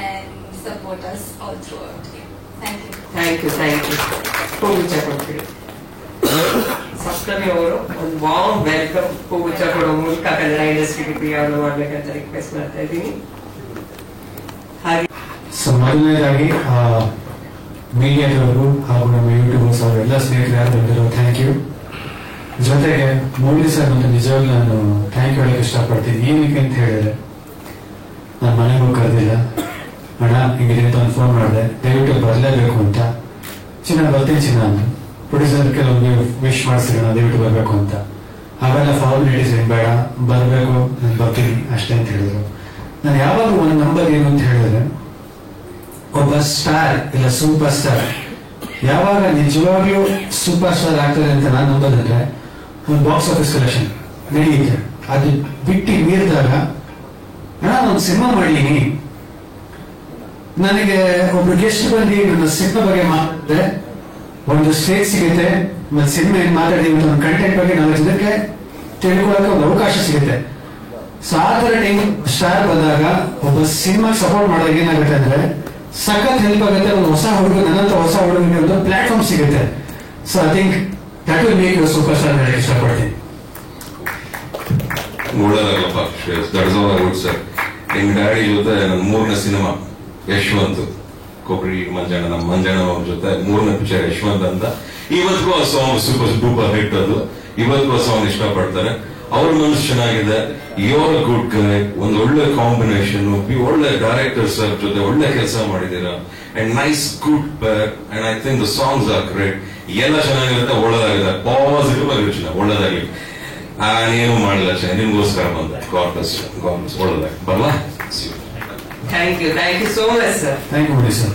and support us all throughout. Thank you. Thank you. ಹೂಗುಚ್ಛ ಕೊಡ್ತೀವಿ. ಸಪ್ತಮಿ ಅವರು ಒಂದು ವಾರ್ಮ್ ವೆಲ್ಕಮ್ ಹೂಗುಚ್ಛ ಕೊಡೋ ಮೂಲಕ ಕನ್ನಡ ಇಂಡಸ್ಟ್ರಿಗೆ ಪ್ರಿಯಾವನ್ನು ಮಾಡ್ಬೇಕಂತ ರಿಕ್ವೆಸ್ಟ್ ಮಾಡ್ತಾ ಇದ್ದೀನಿ. ಹಾಗೆ ಮೊದಲನೇದಾಗಿ ಮೀಡಿಯಾದವರು ಹಾಗೂ ನಮ್ಮ ಯೂಟ್ಯೂಬರ್ಸ್ ಅವರು ಎಲ್ಲ ಸ್ನೇಹಿತರು ಯಾರು ಬಂದಿರೋ ಥ್ಯಾಂಕ್ ಯು. ಜೊತೆಗೆ ಮೌಲಿ ಸರ್ ಮತ್ತು ನಿಜವಾಗ್ಲೂ ನಾನು ಥ್ಯಾಂಕ್ ಯು ಹೇಳಕ್ಕೆ ಇಷ್ಟಪಡ್ತೀನಿ. ಏನಕ್ಕೆ ಅಂತ ಹೇಳಿದ್ರೆ, ನಾನು ಮನೆಗೂ ಕರೆದಿಲ್ಲ, ಅಣ್ಣ ಹಿಂಗಿದೆ ಅಂತ ಒಂದು ಫೋನ್ ಮಾಡಿದೆ, ದಯವಿಟ್ಟು ಬರಲೇಬೇಕು ಅಂತ. ಚಿನ್ನ ಬರ್ತೀನಿ ಚಿನ್ನ ಅಂತ, ಪ್ರೊಡ್ಯೂಸರ್ ಕೆಲವೊಂದು ವಿಶ್ ಮಾಡಿಸ್ತೀನಿ ನಾನು ದಯವಿಟ್ಟು ಬರಬೇಕು ಅಂತ. ಅವೆಲ್ಲ ಫಾರ್ಮಾಲಿಟೀಸ್ ಏನು ಬೇಡ, ಬರಬೇಕು, ನಾನು ಬರ್ತೀನಿ ಅಷ್ಟೇ ಅಂತ ಹೇಳಿದ್ರು. ನಾನು ಯಾವಾಗ ಒಂದು ನಂಬರ್ ಏನು ಅಂತ ಹೇಳಿದ್ರೆ, ಒಬ್ಬ ಸ್ಟಾರ್ ಇಲ್ಲ ಸೂಪರ್ ಸ್ಟಾರ್ ಯಾವಾಗ ನಿಜವಾಗ್ಲೂ ಸೂಪರ್ ಸ್ಟಾರ್ ಆಗ್ತಾರೆ ಅಂತ ನಾನು ನಂಬೋದಂದ್ರೆ, ಒಂದು ಬಾಕ್ಸ್ ಆಫೀಸ್ ಕಲೆಕ್ಷನ್ ನಡೆಯುತ್ತೆ. ಅದು ಬಿಟ್ಟು ಮೀರಿದಾಗ ಒಂದು ಸಿನಿಮಾ ಮಾಡೀನಿ, ನನಗೆ ಒಬ್ರು ಗೆಸ್ಟ್ ಬಂದು ನನ್ನ ಸಿನಿಮಾ ಬಗ್ಗೆ ಮಾತಾಡಿದ್ರೆ ಒಂದು ಸ್ಟೇಜ್ ಸಿಗುತ್ತೆ, ಮತ್ತೆ ಸಿನಿಮಾ ಏನ್ ಮಾತಾಡಿದೀವಿ ಅಂತ ಒಂದು ಕಂಟೆಂಟ್ ಬಗ್ಗೆ ನಾವು ಇದಕ್ಕೆ ತಿಳ್ಕೊಳ್ಳೋಕೆ ಒಂದು ಅವಕಾಶ ಸಿಗುತ್ತೆ. ಸೊ ಆ ತರ ಟೈಮ್ ಸ್ಟಾರ್ ಬಂದಾಗ ಒಬ್ಬ ಸಿನಿಮಾ ಸಪೋರ್ಟ್ ಮಾಡಿದಾಗ ಏನಾಗುತ್ತೆ ಅಂದ್ರೆ ಸಖತ್ ಹೆಲ್ಪ್ ಆಗುತ್ತೆ. ಒಂದು ಹೊಸ ಹುಡುಗ, ನನ್ನಂತ ಹೊಸ ಹುಡುಗನಿಗೆ ಒಂದು ಪ್ಲಾಟ್ಫಾರ್ಮ್ ಸಿಗುತ್ತೆ. So I think that will make you super star ಹೇಳಕ್ಕೆ ಇಷ್ಟಪಡ್ತೀನಿ. ಒಳ್ಳೆದಾಗಲ್ಲಪ್ಪ Shreyas, that is all I would say. ಹಿಂಗ್ ಡ್ಯಾಡಿ ಜೊತೆ ನನ್ನ 3ನೇ ಸಿನಿಮಾ ಯಶವಂತ್ ಕೊಬ್ಬರಿ ಮಂಜಣ್ಣ, ನಮ್ಮ ಮಂಜಣ್ಣ ಅವ್ರ ಜೊತೆ 3ನೇ ಪಿಕ್ಚರ್ ಯಶವಂತ್ ಅಂತ. ಇವತ್ತಿಗೂ ಆ ಸಾಂಗ್ ಸೂಪರ್ ಡೂಪರ್ ಹಿಟ್. ಅದು ಇವತ್ತಿಗೂ ಆ ಸಾಂಗ್ ಇಷ್ಟಪಡ್ತಾರೆ. ಅವ್ರ ಮನಸ್ಸು ಚೆನ್ನಾಗಿದೆ. ಯೋರ್ ಅ ಗುಡ್ ಗೈ. ಒಂದು ಒಳ್ಳೆ ಕಾಂಬಿನೇಷನ್, ಒಳ್ಳೆ ಡೈರೆಕ್ಟರ್ಸ್ ಜೊತೆ ಒಳ್ಳೆ ಕೆಲಸ ಮಾಡಿದೀರಾ. And nice good back. And I think the songs R great. ಎಲ್ಲ ಚೆನ್ನಾಗಿರುತ್ತೆ, ಒಳ್ಳೇದಾಗಿದೆ, ಪಾಸಿಟಿವ್ ಆಗಿರ್ತೀನಿ, ಒಳ್ಳೇದಾಗಿ. ನಾನೇನು ಮಾಡಿಲ್ಲ, ನಿಮ್ಗೋಸ್ಕರ ಬಂದ. ಗಾಡ್ ಬ್ಲೆಸ್, ಒಳ್ಳೇದಾಗಿ ಬರಲ್ಲ. Thank you so much sir. Thank you sir.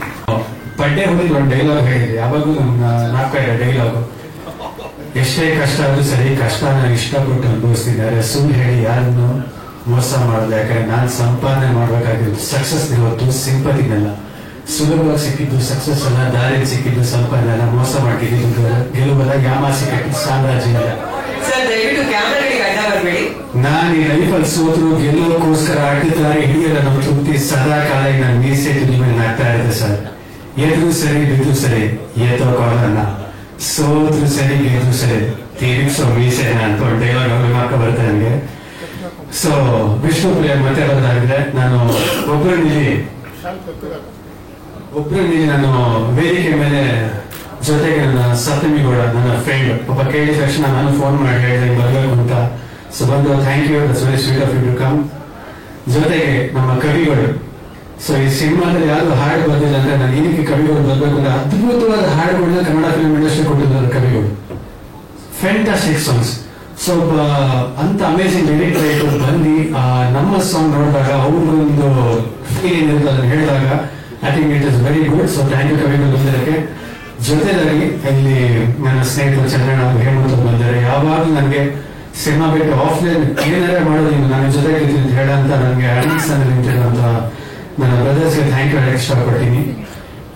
ಬಡ್ಡೆ ಹುಡುಗಿ ಒಂದು ಡೈಲಾಗ್ ಹೇಳಿದೆ, ಯಾವಾಗೂ ನಾಲ್ಕೈದು ಡೈಲಾಗ್. ಎಷ್ಟೇ ಕಷ್ಟ ಆದ್ರೂ ಸರಿ, ಕಷ್ಟನ ಇಷ್ಟಪಟ್ಟು ಅನುಭವಿಸ್ತಿದ್ದಾರೆ. ಸುಳ್ಳು ಹೇಳಿ ಯಾರನ್ನು ಮೋಸ ಮಾಡಲ್ಲ. ಯಾಕಂದ್ರೆ ನಾನು ಸಂಪಾದನೆ ಮಾಡ್ಬೇಕಾಗಿರೋದು ಸಕ್ಸಸ್ ಇವತ್ತು ಸಿಂಪತಿನಲ್ಲ. ಸುಲಭವಾಗಿ ಸಿಕ್ಕಿದ್ದು ಸಕ್ಸಸ್ ಅಲ್ಲ, ದಾರಿ ಸಿಕ್ಕಿದ್ದು ಸಂಪಾದನೆ ಅಲ್ಲ. ಮೋಸ ಮಾಡಿದ್ದು ಗೆಲುವಲ್ಲ, ಯಾಮಾಸಿ ಕಟ್ಟಿದ್ದು ಸಾಮ್ರಾಜ್ಯ ಅಲ್ಲ. ಸರ್ ದಯವಿಟ್ಟು ಕ್ಯಾಮ್ರಾಗಳಿಗೆ ಅಡ್ಡ ಬರಬೇಡಿ. ನಾನು ಈ ಲೈಫಲ್ಲಿ ಸೋತರು ಗೆಲ್ಲೋಕ್ಕೋಸ್ಕರ ಅಡ್ಡಿದ್ದಾರೆ ಹಿಡಿಯಲ್ಲ ನಮ್ಮ ತೃಪ್ತಿ ಸದಾ ಕಾಲ ನಾನು ಮೀಸೆ ತುದಿ ಮೇಲೆ ನಾಗ್ತಾ ಇರುತ್ತೆ ಸರ್. ಎದ್ರು ಸರಿ ಬಿದ್ದು ಸರಿ ಏತೋ ಕಾಲನ್ನ, ಸೋದ್ರು ಸರಿ ಗೆದ್ರು ಸರಿ ತೀರಿಸೋ ಮೀಸೆನ ಅಂತ ಒಂದು ಡೈಲಾಗ್ ಮಾರ್ಕ ಬರುತ್ತೆ ನನಗೆ. ಸೊ ವಿಷ್ಣು ಪ್ರಿಯ ಮತ್ತೆ ಬರೋದಾಗಿದೆ. ನಾನು ಒಬ್ರು ನಿಲ್ಲಿ ನಾನು ವೇದಿಕೆ ಮೇಲೆ ಜೊತೆಗೆ ನನ್ನ ಸಪ್ತಮಿಗೌಡ ನನ್ನ ಫ್ರೆಂಡ್ ಒಬ್ಬ ಕೇಳಿದ ತಕ್ಷಣ ನಾನು ಫೋನ್ ಮಾಡಿ ಹೇಳಿದೆ ಬರ್ಬೇಕು ಅಂತ. ಸೊ ಬಂದು thank you, that's very sweet of you to come. ಜೊತೆಗೆ ನಮ್ಮ ಕವಿಗಳು. ಸೊ ಈ ಸಿನಿಮಾದಲ್ಲಿ ಯಾರು ಹಾಡು ಬಂದಿಲ್ಲ ಅಂದ್ರೆ ನಾನು ಏನಕ್ಕೆ ಕವಿಗಳು ಬರ್ಬೇಕು ಅಂದ್ರೆ ಅದ್ಭುತವಾದ ಹಾಡುಗಳನ್ನ ಕನ್ನಡ ಫಿಲ್ಮ್ ಇಂಡಸ್ಟ್ರಿ ಕೊಟ್ಟಿದ್ದಾರೆ ಕವಿಗಳು. Fantastic songs. ಸೊ ಅಂತ ಅಮೇಸಿಂಗ್ ಲಿರಿಕ್ ಬಂದು ನಮ್ಮ ಸಾಂಗ್ ನೋಡಿದಾಗ ಅವ್ರಿಗೊಂದು ಫೀಲಿಂಗ್ ಇರುತ್ತೆ ಅದನ್ನ ಹೇಳಿದಾಗ I think it is very good. So thank you ಕವಿಗಳು ಬಂದಿದ್ದಕ್ಕೆ. ಜೊತೆದಾಗಿ ಇಲ್ಲಿ ನನ್ನ ಸ್ನೇಹಿತರು ಚಂದ್ರಣ್ಣ ಹೇಮಂತ ಬಂದರೆ ಯಾವಾಗಲೂ ನನಗೆ ಸಿನಿಮಾ ಬಿಟ್ಟು ಆಫ್ಲೈನ್ ಏನಾರೇ ಮಾಡೋದು ನನ್ನ ಜೊತೆಗೆ ಹೇಳಂತ ನನಗೆ ಅಡ್ಮಿಕ್ಸ್ ಅಂದ್ರೆ ನಿಂತಿರುವಂತ ನನ್ನ ಬ್ರದರ್ಸ್ಗೆ ಥ್ಯಾಂಕ್ ಯು ಹೇಳಕ್ ಇಷ್ಟಪಡ್ತೀನಿ.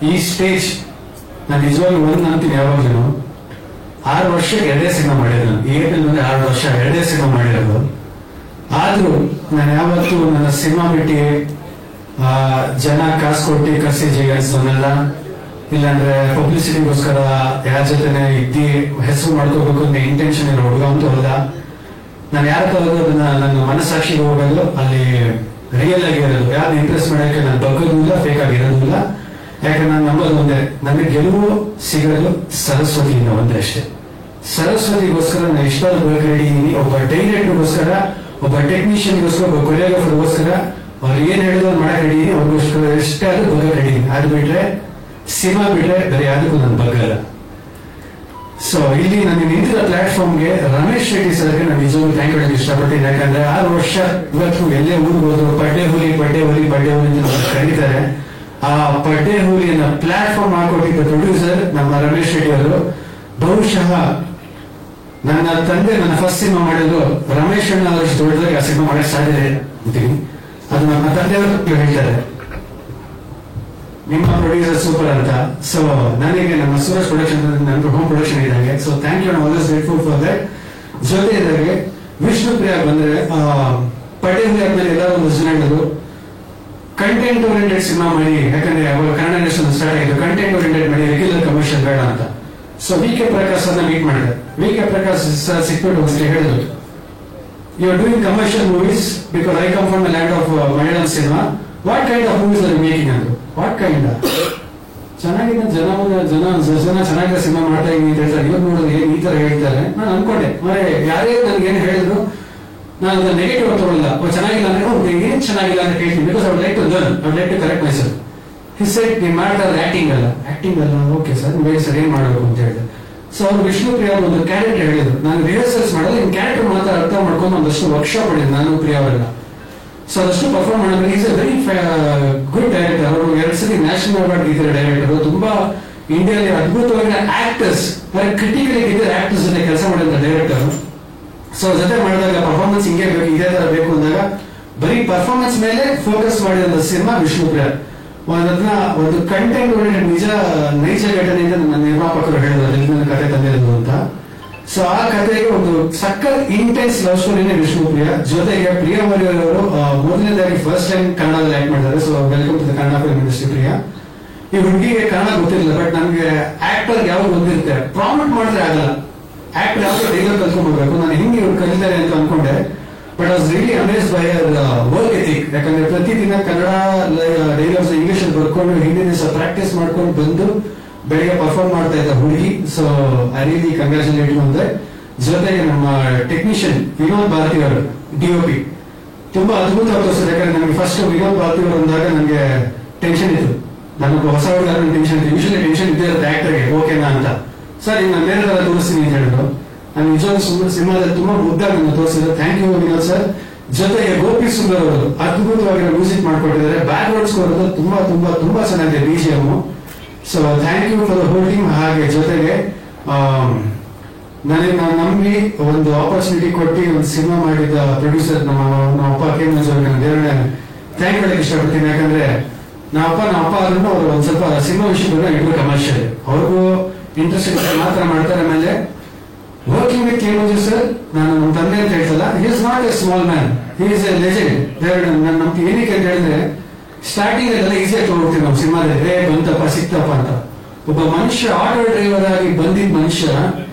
ಈ ಸ್ಟೇಜ್ ನಾನು ನಿಜವಾಗ್ಲೂ ಒಂದು ಅಂತೀನಿ, ಯಾವಾಗಲೂ 6 ವರ್ಷಕ್ಕೆ 2 ಸಿನಿಮಾ ಮಾಡಿರೋದು. ಏಪ್ರಿಲ್ ಅಂದ್ರೆ 6 ವರ್ಷ 2 ಸಿನಿಮಾ ಮಾಡಿರೋದು. ಆದ್ರೂ ನಾನು ಯಾವತ್ತೂ ನನ್ನ ಸಿನಿಮಾ ಬಿಟ್ಟು ಜನ ಕಾಸು ಕೊಟ್ಟು ಕರ್ಸಿ ಜೀವಿಸೋನಲ್ಲ, ಇಲ್ಲಾಂದ್ರೆ ಪಬ್ಲಿಸಿಟಿಗೋಸ್ಕರ ಯಾರ ಜೊತೆನೆ ಇದ್ದಿ ಹೆಸರು ಮಾಡ್ಕೋಬೇಕು ಅಂತ ಇಂಟೆನ್ಷನ್ ಇರೋ ಹುಡುಗ ಅಂತೂ ಅಲ್ಲ. ನಾನು ಯಾರ ತರೋದು ಅದನ್ನ ನನ್ನ ಮನಸ್ಸಾಕ್ಷಿಗೆ ಹೋಗಲು ಅಲ್ಲಿ ರಿಯಲ್ ಆಗಿರೋದು, ಯಾರನ್ನ ಇಂಟ್ರೆಸ್ಟ್ ಮಾಡೋಕೆ ನಾನು ಬಗ್ಗೋದಿಲ್ಲ, ಫೇಕ್ ಆಗಿರೋದಿಲ್ಲ. ಯಾಕಂದ್ರೆ ನಾನು ನಂಬೋದು ಒಂದೇ, ನನಗೆ ಗೆಲುವು ಸಿಗೋದು ಸರಸ್ವತಿಯಿಂದ ಒಂದೇ ಅಷ್ಟೇ. ಸರಸ್ವತಿಗೋಸ್ಕರ ನಾನು ಇಷ್ಟೊಂದು ಬೇಕು ರೆಡಿ ಇದ್ದೀನಿ. ಒಬ್ಬ ಡೈರೆಕ್ಟರ್ಗೋಸ್ಕರ, ಒಬ್ಬ ಟೆಕ್ನಿಷಿಯನ್ಗೋಸ್ಕರ, ಒಬ್ಬ ಕೊರಿಯೋಗ್ರಾಫರ್ಗೋಸ್ಕರ ಅವ್ರು ಏನ್ ಹೇಳಿದ್ರು ಮಾಡಕ್ ರೆಡಿ ಇದೀನಿ. ಅವ್ರಿಗೋಸ್ಕರ ಎಷ್ಟೇ ಆದ್ರೂ ಬಗ್ಗಕ್ಕೆ ರೆಡಿ ಇದೀನಿ. ಅದು ಬಿಟ್ರೆ ಸಿನಿಮಾ ಬಿಟ್ರೆ ಬೇರೆ ಯಾವ್ದಕ್ಕೂ ನಾನು ಬಗ್ಗಲ್ಲ. ಸೊ ಇಲ್ಲಿ ನನಗೆ ನಿಂತಿರೋ ಪ್ಲಾಟ್ಫಾರ್ಮ್ಗೆ ರಮೇಶ್ ಶೆಟ್ಟಿ ಸರ್ಗೆ ನಾನು ನಿಜವಾಗ್ಲೂ ಥ್ಯಾಂಕ್ ಯು ಹೇಳಕ್ಕೆ ಇಷ್ಟಪಡ್ತೀನಿ. ಯಾಕಂದ್ರೆ 6 ವರ್ಷ ಇವತ್ತು ಎಲ್ಲೇ ಊರಿಗೆ ಹೋದ್ರು ಬಡ್ಡೆ ಹುಲಿ ಅಂತ ಕರೀತಾರೆ. ಆ ಬಡ್ಡೆ ಹುಲಿಯನ್ನ ಪ್ಲಾಟ್ಫಾರ್ಮ್ ಹಾಕೊಟ್ಟಿದ್ದ ಪ್ರೊಡ್ಯೂಸರ್ ನಮ್ಮ ರಮೇಶ್ ಶೆಟ್ಟಿ ಅವರು. ಬಹುಶಃ ನನ್ನ ತಂದೆ ನನ್ನ ಫಸ್ಟ್ ಸಿನಿಮಾ ಮಾಡಿದ್ರು ರಮೇಶ್ ಅಣ್ಣ ಅವರಷ್ಟು ದೊಡ್ಡದಾಗಿ ಆ ಸಿನಿಮಾ ಮಾಡಕ್ ಸಾಧ್ಯ ಅಂತೀನಿ. ಅದು ನಮ್ಮ ತಂದೆಯವರು ಹೇಳ್ತಾರೆ, ನಿಮ್ಮ ಪ್ರೊಡ್ಯೂಸರ್ ಸೂಪರ್ ಅಂತ. ಸೊ ನನಗೆ ನಮ್ಮ ಸೂರಜ್ ಪ್ರೊಡಕ್ಷನ್ ನನ್ನ ಹೋಮ್ ಪ್ರೊಡಕ್ಷನ್ ಇದ್ದಾಗೆ. So thank you, always grateful for that. ಜೊತೆ ಇದ್ದಾಗೆ ವಿಷ್ಣು ಪ್ರಿಯ ಬಂದ್ರೆ ಪಡ್ಡೆ ಹುಲಿ ಆದ್ಮೇಲೆ ಎಲ್ಲರೂ ಒಂದು ಜನ ಹೇಳಿದ್ರು ಕಂಟೆಂಟ್ ಓರಿಯೆಂಟೆಡ್ ಸಿನಿಮಾ ಮಾಡಿ. ಯಾಕಂದ್ರೆ ಅವಾಗ ಕನ್ನಡ ಇಂಡಸ್ಟ್ರಿ ಸ್ಟಾರ್ಟ್ ಆಗಿದ್ದು ಕಂಟೆಂಟ್ ಓರಿಯೆಂಟೆಡ್ ಮಾಡಿ, ರೆಗ್ಯುಲರ್ ಕಮರ್ಷಿಯಲ್ ಬೇಡ ಅಂತ. ಸೊ ವಿ ಕೆ ಪ್ರಕಾಶ್ ಅನ್ನ ಮೀಟ್ ಮಾಡಿದೆ. ವಿ ಕೆ ಪ್ರಕಾಶ್ ಸರ್ ಸಿಕ್ಬಿಟ್ಟು ಒಂದ್ಸರಿ ಹೇಳಿದ್ರು, you are doing commercial movies because I come from the land of Malayalam cinema. What kind of movies are making ಅಂದ್ರು. ವಾಟ್ ಕೈಂಡ್ ಚೆನ್ನಾಗಿದೆ, ಜನ ಚೆನ್ನಾಗಿದೆ ಸಿನಿಮಾ ಮಾಡ್ತಾ ಇದೀನಿ ಅಂತ ಹೇಳ್ತಾರೆ. ಇವಾಗ ನೋಡಿದ್ರೆ ಏನ್ ಈ ತರ ಹೇಳ್ತಾರೆ. ನಾನು ಅನ್ಕೊಂಡೆ ಮರೆ ಯಾರೇ ನನ್ಗೇನು ಹೇಳಿದ್ರು ನಾನು ಅದನ್ನ ನೆಗೆಟಿವ್ ತಗೊಳ್ಳಲ್ಲ. ಚೆನ್ನಾಗಿಲ್ಲ ಅಂದ್ರೆ ಏನ್ ಚೆನ್ನಾಗಿಲ್ಲ ಅಂತ ಕೇಳ್ತೀನಿ. Because I like to learn, I like to correct myself. He said ನೀವು ಮಾಡ್ತಾರೆ ಆಕ್ಟಿಂಗ್ ಅಲ್ಲ ಓಕೆ ಸರ್ ಬೇಗ ಸರ್ ಏನ್ ಮಾಡಬೇಕು ಅಂತ ಹೇಳಿದೆ. ಸೊ ಅವ್ರು ವಿಷ್ಣು ಪ್ರಿಯ ಒಂದು ಕ್ಯಾರೆಕ್ಟರ್ ಹೇಳಿದ್ರು. ನಾನು ರಿಹರ್ಸಲ್ಸ್ ಮಾಡೋದು ನಿಮ್ ಕ್ಯಾರೆಕ್ಟರ್ ಮಾತ್ರ ಅರ್ಥ ಮಾಡ್ಕೊಂಡು ಒಂದಷ್ಟು ವರ್ಕ್ಶಾಪ್ ಮಾಡಿದ್ರು ನಾನು ಪ್ರಿಯ ಅವರೆಲ್ಲ. ಸೊ ಅದಷ್ಟು ಪರ್ಫಾರ್ಮ್ ಮಾಡಿದ್ರೆ is a very good director. ಅವರು 2 ಸರಿ ನ್ಯಾಷನಲ್ ಅವಾರ್ಡ್ ಗೆದ್ದಿರೋ ಡೈರೆಕ್ಟರ್. ತುಂಬಾ ಇಂಡಿಯಾದಲ್ಲಿ ಅದ್ಭುತವಾಗಿರೋ ಆಕ್ಟರ್ಸ್, ಕ್ರಿಟಿಕಲಿ ಗೆದ್ದಿರೋ ಆಕ್ಟರ್ಸ್ ಜೊತೆ ಕೆಲಸ ಮಾಡಿದ ಡೈರೆಕ್ಟರ್. ಸೊ ಜೊತೆ ಮಾಡಿದಾಗ ಪರ್ಫಾರ್ಮೆನ್ಸ್ ಹಿಂಗೆ ಬೇಕು, ಇದೇ ತರ ಬೇಕು ಅಂದಾಗ ಬರೀ ಪರ್ಫಾರ್ಮೆನ್ಸ್ ಮೇಲೆ ಫೋಕಸ್ ಮಾಡಿದ ಸಿನಿಮಾ ವಿಷ್ಣು ಪ್ರಿಯ. ಅದನ್ನ ಒಂದು ಕಂಟೆಂಟ್ ಓರಿಯೆಂಟೆಡ್ ನೈಜ ಘಟನೆಯಿಂದ ನನ್ನ ನಿರ್ಮಾಪಕರು ಹೇಳಿದ್ರು ನನ್ನ ಕಥೆ ತಂದಿರೋದು ಅಂತ. ಸೊ ಆ ಕಥೆಗೆ ಒಂದು ಸಕ್ಕತ್ ಇಂಟೆನ್ಸ್ ಲವ್ ಸ್ಟೋರಿನೇ ವಿಷ್ಣು ಪ್ರಿಯ. ಜೊತೆಗೆ ಪ್ರಿಯ ಮರಿಯವರು ಮೊದಲನೇದಾಗಿ ಫಸ್ಟ್ ಟೈಮ್ ಕನ್ನಡದಲ್ಲಿ ಆಕ್ಟ್ ಮಾಡಿದ್ದಾರೆ. So welcome to the Kannada film industry Priya. ಈ ಹುಡುಗಿಗೆ ಕನ್ನಡ ಗೊತ್ತಿರಲಿಲ್ಲ, ಬಟ್ ನನ್ಗೆ ಆಕ್ಟರ್ ಯಾವಾಗ ಬಂದಿರುತ್ತೆ ಪ್ರಾಮಿಟ್ ಮಾಡಿದ್ರೆ ಆಗಲ್ಲ. ಆಕ್ಟರ್ ಯಾವಾಗ ಡೈಲಾಗ್ ಕಲ್ತ್ಕೊಂಡ್ಬರ್ಬೇಕು, ನಾನು ಹಿಂಗೆ ಇವ್ರು ಕಲಿತಾರೆ ಅಂತ ಅನ್ಕೊಂಡೆ. But I was really amazed by work ethic. ಯಾಕಂದ್ರೆ ಪ್ರತಿದಿನ ಕನ್ನಡ ಡೈಲಿ ಇಂಗ್ಲಿಷ್ ಅಲ್ಲಿ ಬರ್ಕೊಂಡು ಹಿಂದಿನ ದಿವಸ ಪ್ರಾಕ್ಟೀಸ್ ಮಾಡ್ಕೊಂಡು ಬಂದು ಬೆಳಿಗ್ಗೆ ಪರ್ಫಾರ್ಮ್ ಮಾಡ್ತಾ ಇದ್ದ ಹುಡುಗಿ. ಸೊ ಐ ರಿಯಲಿ ಕಂಗ್ರಾಚುಲೇಟ್ ಅಂದ್ರೆ ಜೊತೆಗೆ ನಮ್ಮ ಟೆಕ್ನಿಷಿಯನ್ ವಿನೋದ್ ಭಾರತಿ ಅವರು DOP ತುಂಬಾ ಅದ್ಭುತವಾಗಿ ತೋರಿಸಿದ್ರು. ಯಾಕಂದ್ರೆ ನನಗೆ ಫಸ್ಟ್ ವಿನೋದ್ ಭಾರತಿ ಅವರು ಅಂದಾಗ ನನಗೆ ಟೆನ್ಷನ್ ಇತ್ತು. ನನಗೆ ಹೊಸ ಹುಡುಗ ಟೆನ್ಷನ್ ಇತ್ತು. ಯೂಶಲಿ ಟೆನ್ಷನ್ ಇದ್ದೇ ಇರುತ್ತೆ ಆಕ್ಟರ್ಗೆ, ಓಕೆನಾ ಅಂತ. ಸರ್ ಈಗ ನಾನು ಬೇರೆ ತರ ತೋರಿಸ್ತೀನಿ ಅಂತ ಹೇಳಿದ್ರು. ನಾನು ನಿಜವಾಗ್ಲೂ ಸಿನಿಮಾದಲ್ಲಿ ತುಂಬಾ ಮುದ್ದಾಗಿ ತೋರಿಸಿದ್ರು. Thank you Vinod sir. ಜೊತೆಗೆ ಗೋಪಿ ಸುಂದರ್ ಅವರು ಅದ್ಭುತವಾಗಿರೋ ಮ್ಯೂಸಿಕ್ ಮಾಡ್ಕೊಟ್ಟಿದ್ದಾರೆ. ಬ್ಯಾಕ್ ಗ್ರೌಂಡ್ ಸ್ಕೋರ್ ತುಂಬಾ ತುಂಬಾ ತುಂಬಾ ಚೆನ್ನಾಗಿದೆ BGM. So thank you for the whole team. ಹಾಗೆ ಜೊತೆಗೆ ನನಗೆ ನಾನು ನಂಬಿ ಒಂದು ಆಪರ್ಚುನಿಟಿ ಕೊಟ್ಟು ಒಂದು ಸಿನಿಮಾ ಮಾಡಿದ ಪ್ರೊಡ್ಯೂಸರ್ ನಮ್ಮ ಅಪ್ಪ ಕೆ ಮಂಜು ದೇವರನ್ನ ಥ್ಯಾಂಕ್ ಹೇಳಕ್ ಇಷ್ಟಪಡ್ತೀನಿ. ಯಾಕಂದ್ರೆ ನಮ್ಮ ಅಪ್ಪ ಆದ್ರೂ ಅವರು ಒಂದ್ ಸ್ವಲ್ಪ ಸಿನಿಮಾ ವಿಷಯದಲ್ಲಿ ಇಬ್ಬರು ಕಮರ್ಷಿಯಲ್, ಅವ್ರಿಗೂ ಇಂಟ್ರೆಸ್ಟ್ ಮಾತ್ರ ಮಾಡ್ತಾರೆ. ಆಮೇಲೆ working with K Manju sir, ನಾನು ನಮ್ಮ ತಂದೆ ಅಂತ ಹೇಳ್ತಲ್ಲ, he is not a small man, he is a legend. ನಾನು ನಮ್ಗೆ ಏನಕ್ಕೆ ಅಂತ ಹೇಳಿದ್ರೆ ಸ್ಟಾರ್ಟಿಂಗ್ ಎಲ್ಲ ಈಸಿಯಾಗಿ ತಗೊಳ್ತೀವಿ ನಾವು ಸಿನಿಮಾದಲ್ಲಿ, ಬಂತಪ್ಪ ಸಿಕ್ತಪ್ಪ ಅಂತ. ಒಬ್ಬ ಮನುಷ್ಯ ಆಟೋ ಡ್ರೈವರ್ ಆಗಿ ಬಂದಿದ್ದ ಮನುಷ್ಯ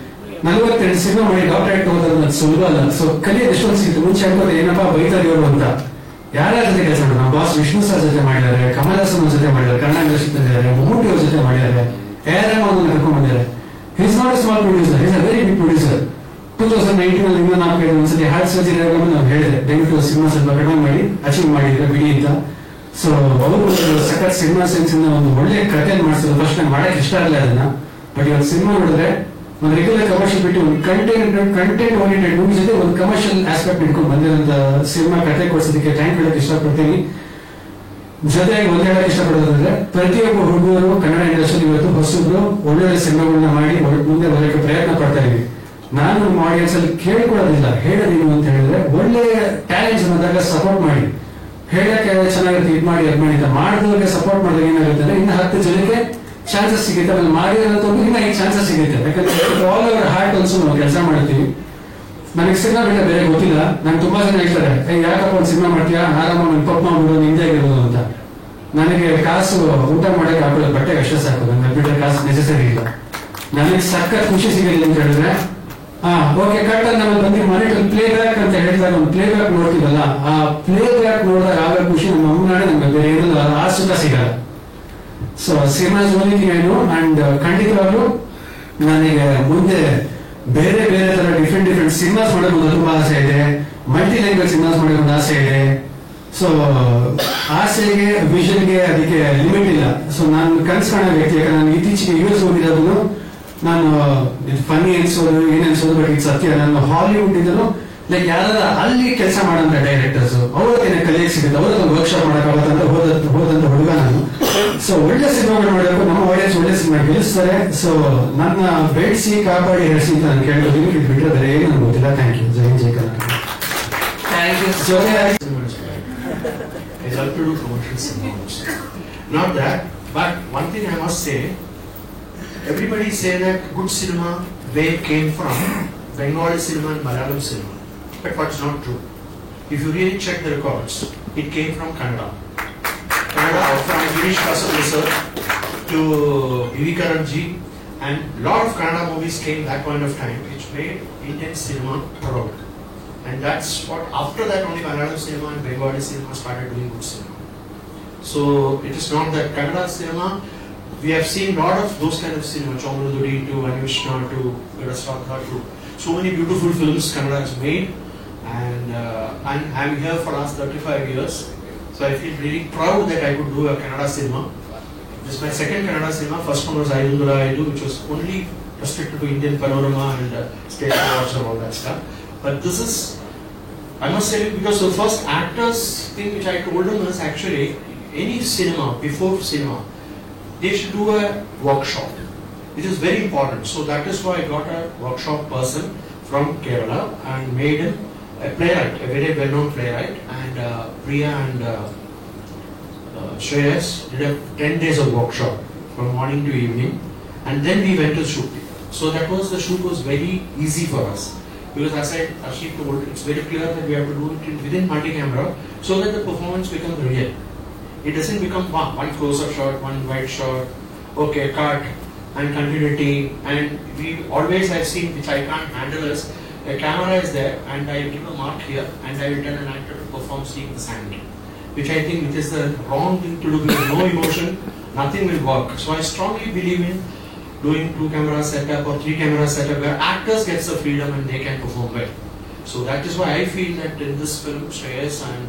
42 ಸಿನಿಮಾ ಮಾಡಿ ಡಾಕ್ಟರೇಟ್ ತಗೋದ್ರೆ ಸುಲಭ ಅಲ್ಲ. ಸೊ ಕಲಿಯೋದು ಎಷ್ಟೊಂದು ಸಿಗುತ್ತೆ. ಮುಂಚೆ ಅನ್ಕೋದು ಏನಪ್ಪಾ ಬೈತಾರೆ ಇವರು ಅಂತ. ಯಾರ ಜೊತೆ ಕೆಲಸ ಮಾಡಿದ್ರು? ನಮ್ಮ ಬಾಸ್ ವಿಷ್ಣು ಸರ್ ಜೊತೆ ಮಾಡಿದ್ದಾರೆ, ಕಮಲ್ ಹಾಸನ್ ಅವ್ರ ಜೊತೆ ಮಾಡಿದ್ದಾರೆ, ಕನ್ನಡ ಇಂಡಸ್ಟ್ರಿ ತಂದಿದ್ದಾರೆ, ಮಮ್ಮೂಟಿ ಅವ್ರ ಜೊತೆ ಮಾಡಿದ್ದಾರೆ, AR ಕರ್ಕೊಂಡ್ ಬಂದಿದ್ದಾರೆ. He is not a small producer, he is a very big producer. 2019 ಅಲ್ಲಿ ಇನ್ನೂ 4 ಒಂದ್ಸತಿ ಹಾರ್ಟ್ ಸರ್ಜರಿ ಆಗೋದು ನಾವು ಹೇಳಿದೆ, ದಯವಿಟ್ಟು ಸಿನಿಮಾ ಸ್ವಲ್ಪ ಕಡಿಮೆ ಮಾಡಿ ಅಚೀವ್ ಮಾಡಿದ್ರೆ ಬಿಡಿ ಅಂತ. ಸೊ ಅವರು ಸಖತ್ ಸಿನಿಮಾ ಸೆನ್ಸ್ ಇಂದ ಒಂದು ಒಳ್ಳೆ ಕಥೆ ಮಾಡಿಸಿದ್ರು. ಫಸ್ಟ್ ನಂಗೆ ಮಾಡಕ್ ಇಷ್ಟ ಆಗಲ್ಲ ಅದನ್ನ, ಬಟ್ ಇವಾಗ ಸಿನಿಮಾ ನೋಡಿದ್ರೆ ಒಂದು ರೆಗ್ಯುಲರ್ ಕಮರ್ಷಿಯಲ್ ಬಿಟ್ಟು ಒಂದು ಕಂಟೆಂಟ್ ಓರಿಯೆಂಟೆಡ್ ಮೂವಿ ಜೊತೆ ಒಂದು ಕಮರ್ಷಿಯಲ್ ಆಸ್ಪೆಕ್ಟ್ ಇಟ್ಕೊಂಡು ಬಂದಿರೋಂತ ಸಿನಿಮಾ ಕಥೆ ಕೊಡ್ಸೋದಕ್ಕೆ ಥ್ಯಾಂಕ್ ಹೇಳಕ್ ಇಷ್ಟಪಡ್ತೀನಿ. ಜೊತೆಗೆ ಒಂದ್ ಹೇಳಕ್ ಇಷ್ಟಪಡೋದಂದ್ರೆ ಪ್ರತಿಯೊಬ್ಬ ಹುಡುಗರು ಕನ್ನಡ ಇಂಡಸ್ಟ್ರಿ ಇವತ್ತು ಹೊಸಬ್ರು ಒಳ್ಳೊಳ್ಳೆ ಸಿನಿಮಾಗಳನ್ನ ಮಾಡಿ ಮುಂದೆ ಬರೋಕ್ಕೆ ಪ್ರಯತ್ನ ಪಡ್ತಾ ಇದೀವಿ. ನಾನು ನಮ್ಮ ಆಡಿಯನ್ಸ್ ಅಲ್ಲಿ ಕೇಳ್ಕೊಳ್ಳೋದಿಲ್ಲ, ಹೇಳೋದೇನು ಅಂತ ಹೇಳಿದ್ರೆ ಒಳ್ಳೆ ಟ್ಯಾಲೆಂಟ್ಸ್ ಬಂದಾಗ ಸಪೋರ್ಟ್ ಮಾಡಿ, ಹೇಳಕ್ಕೆ ಚೆನ್ನಾಗಿರುತ್ತೆ ಇದು ಮಾಡಿ ಅದ್ ಮಾಡಿ ಅಂತ ಮಾಡಿದವ್ರಿಗೆ ಸಪೋರ್ಟ್ ಮಾಡಿದಾಗ ಏನಾಗುತ್ತೆ ಅಂದ್ರೆ ಇನ್ನು 10 ಜನಕ್ಕೆ ಚಾನ್ಸಸ್ ಸಿಗುತ್ತೆ. ಆಮೇಲೆ ಮಾಡಿರೋದು ಇನ್ನ 5 ಚಾನ್ಸಸ್ ಸಿಗುತ್ತೆ. ಯಾಕಂದ್ರೆ ಆಲ್ ಅವರ್ ಹಾರ್ಟ್ ಅನ್ಸು ನಾವು ಕೆಲಸ ಮಾಡ್ತೀವಿ. ನನಗೆ ಸಿನಿಮಾ ಬಿಟ್ಟ ಬೇರೆ ಗೊತ್ತಿಲ್ಲ. ನಂಗೆ ತುಂಬಾ ಜನ ಹೇಳ್ತಾರೆ, ಯಾಕಪ್ಪ ಒಂದು ಸಿನಿಮಾ ಮಾಡ್ತೀಯಾ, ಆರಾಮ ಪಪ್ ಮಾಡ್ಬಿಡೋದು ನಿಂದೆ ಆಗಿರೋದು ಅಂತ. ನನಗೆ ಕಾಸು ಊಟ ಮಾಡಕ್ಕೆ ಹಾಕೊಳ್ಳೋ ಬಟ್ಟೆ ಅಷ್ಟೇ ಸಾಕು, ನನಗೆ ಬಿಟ್ಟರೆ ಕಾಸು ನೆಸೆಸರಿ ಇಲ್ಲ. ನನಗೆ ಸಖತ್ ಖುಷಿ ಸಿಗಲಿಲ್ಲ ಅಂತ ಹೇಳಿದ್ರೆ ಓಕೆ ಕಟ್ ಅಂತ ನಾನು ಬಂದು ಮನೆಗೆ ಪ್ಲೇ ಬ್ಯಾಕ್ ಅಂತ ಹೇಳಿದಾಗ ಒಂದು ಪ್ಲೇ ಬ್ಯಾಕ್ ನೋಡ್ತೀವಲ್ಲ, ಆ ಪ್ಲೇ ಬ್ಯಾಕ್ ನೋಡಿದಾಗ ಆಗ ಖುಷಿ ನಮ್ಮ ಅಮ್ಮನಾಡೆ ನಮ್ಗೆ ಬೇರೆ ಇರೋದು ಆ ಸುಖ ಸಿಗಲ್ಲ. ಸೊ ಸಿನಿಮಾ ಓನ್ಲಿ ಏನು ಅಂಡ್ ಖಂಡಿತವಾಗ್ಲೂ ನನಗೆ ಮುಂದೆ ಬೇರೆ ಬೇರೆ ತರ ಡಿಫ್ರೆಂಟ್ ಸಿನಿಮಾಸ್ ಮಾಡೋದು ತುಂಬಾ ಆಸೆ ಇದೆ. ಮಲ್ಟಿ ಲ್ಯಾಂಗ್ವೇಜ್ ಸಿನಿಮಾಸ್ ಮಾಡೋದು ಒಂದು ಆಸೆ ಇದೆ. ಸೊ ಆಸೆಗೆ ವಿಷನ್ಗೆ ಅದಕ್ಕೆ ಲಿಮಿಟ್ ಇಲ್ಲ. ಸೊ ನಾನು ಕನಸು ಕಾಣೋ ವ್ಯಕ್ತಿ. ಯಾಕಂದ್ರೆ ನಾನು ಇತ್ತೀಚೆಗೆ US ಓದಿರೋದು, ನಾನು ಫನ್ನಿ ಅನ್ಸೋದು ಏನ್ ಅನ್ಸೋದು ಬಟ್ ಇದು ಸತ್ಯ. ನಾನು ಹಾಲಿವುಡ್ ಇದ್ದನು ಲೈಕ್ ಯಾರಾದ್ರೂ ಅಲ್ಲಿ ಕೆಲಸ ಮಾಡೋಂತ ಡೈರೆಕ್ಟರ್ಸ್ ಅವ್ರದ್ದೇನೆ ಕಲಿಯಕ್ ಸಿಗುತ್ತೆ, ಅವ್ರದ್ದು ವರ್ಕ್ಶಾಪ್ ಮಾಡಕ್ಕಾಗತ್ತಂತ ಹೋದಂತ ಹುಡುಗ ನಾನು. ಸೊ ಒಳ್ಳೆ ಸಿನಿಮಾಗಳು ಮಾಡಬೇಕು, ನಮ್ಮ ಆಡಿಯನ್ಸ್ ಒಳ್ಳೆ ಸಿನಿಮಾ ಗೆಲ್ಲಿಸ್ತಾರೆ. ಸೊ ನನ್ನ ಬೆಳೆಸಿ ಕಾಪಾಡಿ ಹೆರಿಸಿ ಅಂತ ನಾನು ಕೇಳೋದು ಬಿಟ್ಟರೆ ಬೇರೆ ಏನು ನನಗೆ ಗೊತ್ತಿಲ್ಲ. Thank you. ಜೈ ಜೈ Karnataka. Thank you. I love to do commercial cinemas. Not that, but one thing I must say, everybody say that good cinema wave came from Bengali cinema and Malayalam cinema, but what's not true. If you really check the records, it came from Kannada. Kannada, from Girish Kasarla sir to B.V. Karanji, and lot of Kannada movies came that point of time, which made Indian cinema proud. And that's what, after that only Malayalam cinema and Bengali cinema started doing good cinema. So it is not that Kannada cinema, we have seen a lot of those kind of cinema, Chaumraduri to Anvishna to Gadasratha to so many beautiful films Kannada has made. And I'm here for last 35 years. So I feel really proud that I could do a Kannada cinema. This is my second Kannada cinema. First one was Aidundura Aidu, which was only restricted to Indian panorama and state awards and all that stuff. But this is, I must say, because the first actors thing which I told them is actually any cinema, before cinema, they should do a workshop. It is very important. So that is why I got a workshop person from Kerala and made him a playwright, a very well-known playwright. And Priya and Shreyas did a 10 days of workshop from morning to evening. And then we went to shoot. So that was, the shoot was very easy for us. Because as Ashik told, it's very clear that we have to do it within multi-camera so that the performance becomes real. It doesn't become one close-up shot, one wide shot, okay, cut, and continuity. And we always have seen, which I can't handle, is a camera is there and I give a mark here and I will tell an actor to perform seeing the sand, which I think it is the wrong thing to do because no emotion, nothing will work. So I strongly believe in doing 2 camera setup or 3 camera setup where actors get the freedom and they can perform well. So that is why I feel that in this film, Shreyas and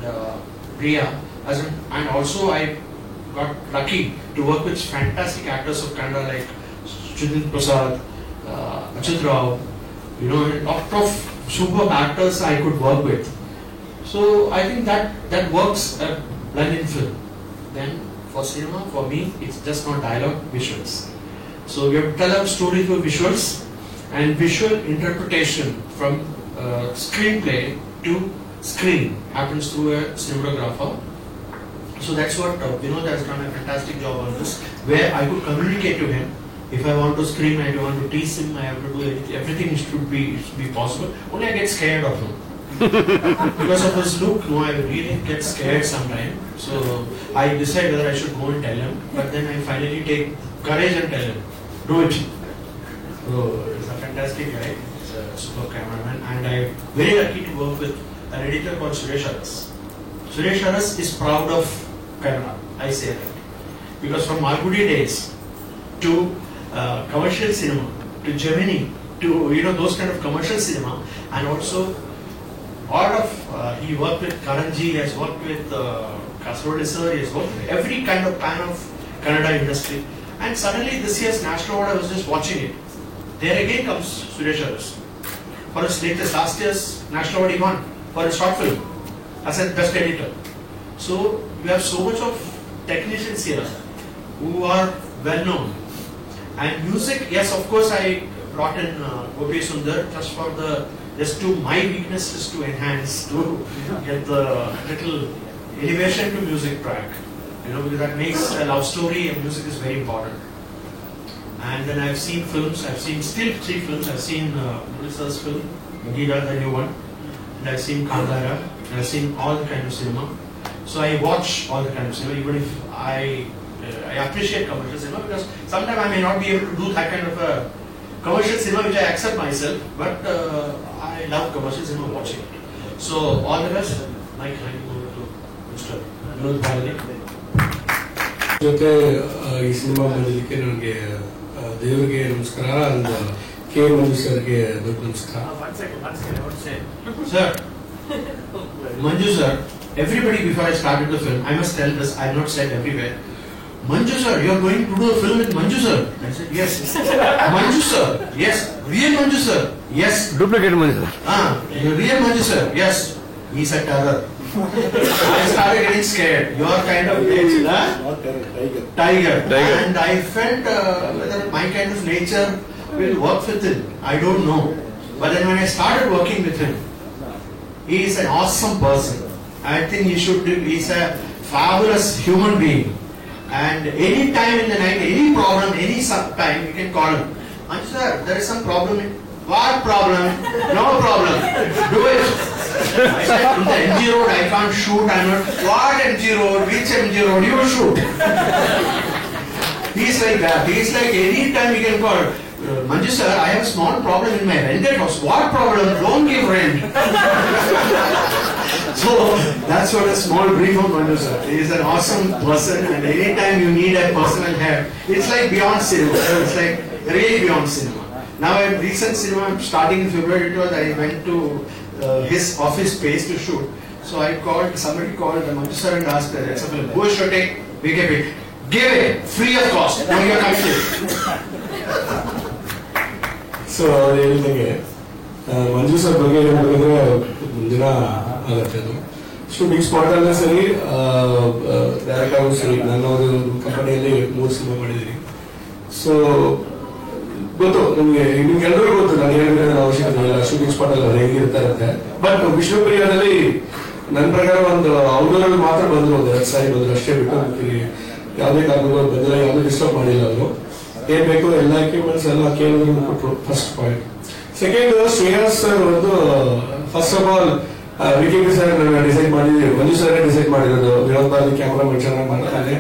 Priya, and also I got lucky to work with fantastic actors of Kannada like Chudin Prasad, Achyut Rao, a lot of superb actors I could work with. So I think that works well in film. Then for cinema, for me, it's just not dialogue, visuals. So we have to tell a story through visuals and visual interpretation from screenplay to screen happens through a cinematographer. So that's what Vinod has done a fantastic job on this, where I could communicate to him. If I want to scream, I want to tease him, I have to do anything. Everything should be possible. Only I get scared of him. Because of his look, I really get scared sometimes. So I decide whether I should go and tell him. But then I finally take courage and tell him, do it. So he's a fantastic guy. He's a super cameraman. And I'm very lucky to work with an editor called Suresh Aras. Suresh Aras is proud of Kannada. I say that. Because from Malgudi days to commercial cinema, to Gemini, to those kind of commercial cinema, and also all of he worked with Karanji, he has worked with Kasarode sir, he has worked with every kind of pan of Kannada industry. And suddenly this year's National Award, I was just watching it. There again comes Suresh Aras. For his latest, last year's National Award he won for his short film as a best editor. So we have so much of technicians here who are well known. And music, yes, of course, I brought in Gopi Sundar just to my weakness is to enhance, to get the little elevation to music track. Because that makes a love story and music is very important. And then I've seen films, I've seen still 3 films. I've seen Melissa's film, Megiddo, the new one. And I've seen Kandara, and I've seen all the kind of cinema. So I watch all the kind of cinema, even if I appreciate commercial cinema, because sometimes I may not be able to do that kind of a commercial cinema which I accept myself, but I love commercial cinema watching it. So all the best. Mike, I go to Mr. Vinod Bharati. ಜೊತೆ ಈ ಸಿನಿಮಾ ಮಾಡಲಿಕ್ಕೆ ನನಗೆ ದೇವರಿಗೆ ನಮಸ್ಕಾರ and ಕೆ ಮಂಜು ಸರ್ಗೆ ದೊಡ್ಡ ನಮಸ್ಕಾರ. Sir, Manju sir, everybody before I started the film, I must tell this, I have not said everywhere. Manju sir, you are going to do a film with Manju sir? I said, yes. Manju sir, yes. Real Manju sir, yes. Duplicate Manju sir. Real Manju sir, yes. He said terror. I started getting scared. You are kind of tiger. And I felt whether my kind of nature will work with him. I don't know. But then when I started working with him, he is an awesome person. I think he's a fabulous human being. And any time in the night, any problem, any time, you can call him. Manju sir, there is some problem. What problem? No problem. Do it. I said, in the MG road, I can't shoot. I'm not. What MG road? Which MG road? You shoot. He's like that. He's like any time you can call. Manju sir, I have a small problem in my rented house. What problem? Don't give rent. So that's what a small brief of Manju sir. He is an awesome person, and anytime you need a personal help, it's like beyond cinema. It's like really beyond cinema. Now in recent cinema, starting in February 12th, I went to his office space to shoot. So somebody called Manju sir and asked, who is shooting? We give it. Give it, free of cost. Now you're coming. So ಅವ್ರು ಹೇಳಿದಂಗೆ ಮಂಜು ಸರ್ ಬಗ್ಗೆ ಹೇಳ್ಬೇಕಂದ್ರೆ ದಿನ ಆಗತ್ತೆ ಅದು. ಶೂಟಿಂಗ್ ಸ್ಪಾಟ್ ಅಲ್ಲೇ ಸರಿ, ಡೈರೆಕ್ಟ್ ಆಗೂ ಸರಿ. ನಾನು ಒಂದು ಕಂಪನಿಯಲ್ಲಿ 3 ಸಿನಿಮಾ ಮಾಡಿದ್ದೀನಿ. ಸೊ ಗೊತ್ತು ನಿಮ್ಗೆಲ್ಲರಿಗೂ ಗೊತ್ತು, ನಾನು ಹೇಳ್ಬೇಕಾದ್ರೆ ಅವಶ್ಯಕತೆ ಇಲ್ಲ. ಶೂಟಿಂಗ್ ಸ್ಪಾಟ್ ಅಲ್ಲಿ ಅವ್ರು ಹೇಗಿರ್ತಾ ಇರುತ್ತೆ. ಬಟ್ ವಿಷ್ಣುಪ್ರಿಯಾದಲ್ಲಿ ನನ್ನ ಪ್ರಕಾರ ಒಂದು ಔಟ್ಡೋರಲ್ಲಿ ಮಾತ್ರ ಬಂದ್ರು, 2 ಸಾರಿ ಬಂದ್ರು ಅಷ್ಟೇ, ಬಿಟ್ಟು ಯಾವುದೇ ಕಾರಣಕ್ಕೂ ಬಂದಿಲ್ಲ, ಯಾವುದೂ ಡಿಸ್ಟರ್ಬ್ ಮಾಡಿಲ್ಲ ಅವರು. ಏನ್ ಬೇಕು ಎಲ್ಲ ಎಕ್ವಿಪ್ಮೆಂಟ್ಸ್ ಎಲ್ಲ ಕೇಳಿದ್ರು ಕೊಟ್ಟರು. First point. Second, Shreyas sir ಒಂದು first of all wicket sir decide ಮಾಡಿದ್ವಿ, ಮಂಜು ಸರ್ ಡಿಸೈಡ್ ಮಾಡಿರೋದು. ವಿನೋದ್ ಬಾರ್ಲಿ ಕ್ಯಾಮ್ರಾ ಚೆನ್ನಾಗಿ ಮಾಡ್ತಾನೆ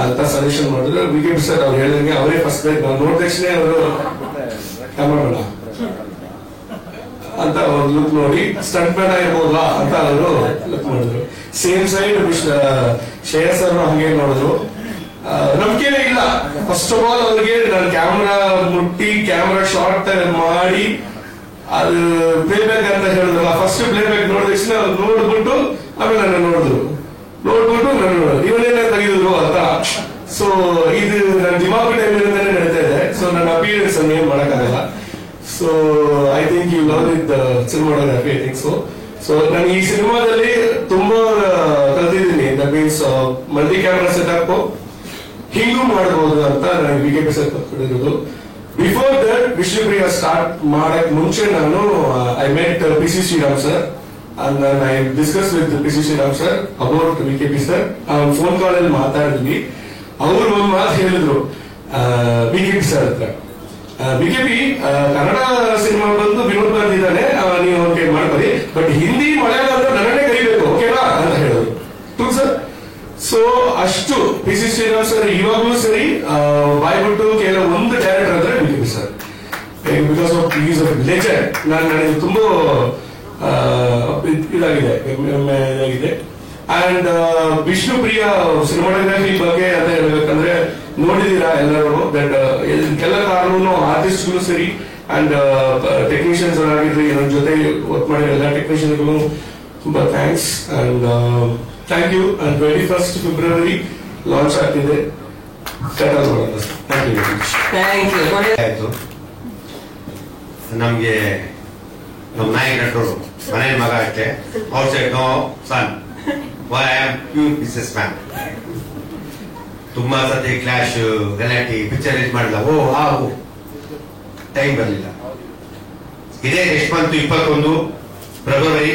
ಅಂತ ಸಜೆಷನ್ ಮಾಡಿದ್ರು. ವಿಕೆಟ್ ಸರ್ ಅವ್ರು ಹೇಳಿದಂಗೆ ಅವರೇ ಫಸ್ಟ್ ನಾವು ನೋಡಿದ ತಕ್ಷಣ ಅವರು ಕ್ಯಾಮ್ರಾ ಅಂತ ಒಂದು ಲುಕ್ ನೋಡಿ ಸ್ಟಂಟ್ ಮ್ಯಾನ್ ಆಗಿರ್ಬೋದಾ ಅಂತ ಅವರು ಲುಕ್ ಮಾಡಿದ್ರು. ಸೇಮ್ ಸೈಡ್ ಶ್ರೇಯಸ್ ಅವರು ಹಂಗೆ ನೋಡಿದ್ರು. ನಂಬಿಕೆನೇ ಇಲ್ಲ. ಫಸ್ಟ್ ಆಫ್ ಆಲ್ ಅವ್ರಿಗೆ ನಾನು ಕ್ಯಾಮ್ರಾ ಮುಟ್ಟಿ ಕ್ಯಾಮ್ರಾ ಶಾರ್ಟ್ ಮಾಡಿ ಅದು ಪ್ಲೇಬ್ಯಾಕ್ ಅಂತ ಹೇಳಿದ್ರಲ್ಲ, ಫಸ್ಟ್ ಪ್ಲೇಬ್ಯಾಕ್ ನೋಡಿದ ತಕ್ಷಣ ನೋಡ್ಬಿಟ್ಟು ಆಮೇಲೆ ನನ್ನ ನೋಡಿದ್ರು, ಇವನೇನ ತೆಗೆದಿದ್ರು ಅಂತ. ಸೊ ಇದು ನನ್ನ ದಿಮಾಗ್ ಟೈಮಿಂದಾನೆ ನಡೀತಾ ಇದೆ. ಸೊ ನನ್ನ ಅಪಿಯರೆನ್ಸ್ ಅನ್ನು ಏನ್ ಮಾಡಕ್ಕಾಗಲ್ಲ. So I think you love with cinematography. I think so ನಾನು ಈ ಸಿನಿಮಾದಲ್ಲಿ ತುಂಬಾ ಕಲ್ತಿದ್ದೀನಿ. That means multi camera setup ಹಿಂಗೂ ಮಾಡಬಹುದು ಅಂತ ನನಗೆ ವಿಕೆಪಿ ಸರ್ ಕಲ್ತಿರೋದು. ಬಿಫೋರ್ ದಟ್ ವಿಷ್ಣುಪ್ರಿಯ ಸ್ಟಾರ್ಟ್ ಮಾಡಕ್ ಮುಂಚೆ ನಾನು I met P C Sriram sir and then I discussed with the PCC Ram sir about VKP sir. Phone call ಅಲ್ಲಿ ಮಾತಾಡಿದ್ವಿ. ಅವರು ಒಂದು ಮಾತು ಹೇಳಿದ್ರು VKP ಸರ್ ಹತ್ರ, VKP ಕನ್ನಡ ಸಿನಿಮಾ ಬಂದು ವಿನೋದ್ ಬಂದಿದ್ದಾನೆ, ನೀವು ಅವ್ರಿಗೆ ಮಾಡ್ಕೊಳ್ಳಿ, ಬಟ್ ಹಿಂದಿ ಮಲಯಾಳಂ ನನ್ನನ್ನೇ ಕರಿಬೇಕು ಓಕೆನಾ ಅಂತ ಹೇಳಿದ್ರು. ಟು ಸರ್. ಸೊ ಅಷ್ಟು ಪಿ ಸಿ ಶ್ರೀರಾಮ್ ಸರ್ ಇವಾಗಲೂ ಸರಿ ಬಾಯ್ಬಿಟ್ಟು ಕೆಲವೊಂದು ಡೈರೆಕ್ಟರ್ ಅಂದ್ರೆ VKP sir. Because of is of legend. ನನಗೆ ತುಂಬಾ ಇದಾಗಿದೆ. ಅಂಡ್ ವಿಷ್ಣುಪ್ರಿಯ ಸಿನಿಮಾಟೋಗ್ರಫಿ ಬಗ್ಗೆ ಅಂತ ಹೇಳ್ಬೇಕಂದ್ರೆ ನೋಡಿದೀರಾ ಎಲ್ಲರೂ. ದಟ್ ಎಲ್ಲ ಕಾರಣನು ಆರ್ಟಿಸ್ಟ್ಗಳು ಸರಿ ಅಂಡ್ ಟೆಕ್ನಿಷಿಯನ್ಸ್ ಆಗಿರ್ಲಿ, ನನ್ನ ಜೊತೆ ವರ್ಕ್ ಮಾಡಿರೋ ಎಲ್ಲ ಟೆಕ್ನಿಷಿಯನ್ಗಳು ತುಂಬಾ thanks and thank you. And 21st February launch ಆಗ್ತಿದೆ. Thank you. ನಮ್ಗೆ ನಮ್ಮ ನಾಯಕ ನಟರು ಮನೆ ಮಗ ಅಷ್ಟೇ. Outside no son, I am pure business man. ತುಂಬಾ ಸತಿ ಕ್ಲಾಶ್ ಗಲಾಟಿ ಪಿಕ್ಚರ್ ರಿಲೀಸ್ ಮಾಡಿಲ್ಲ. ಟೈಮ್ ಬರಲಿಲ್ಲ. ಇದೇ ನೆಕ್ಸ್ಟ್ ಮಂತ್ 21 ಫೆಬ್ರವರಿ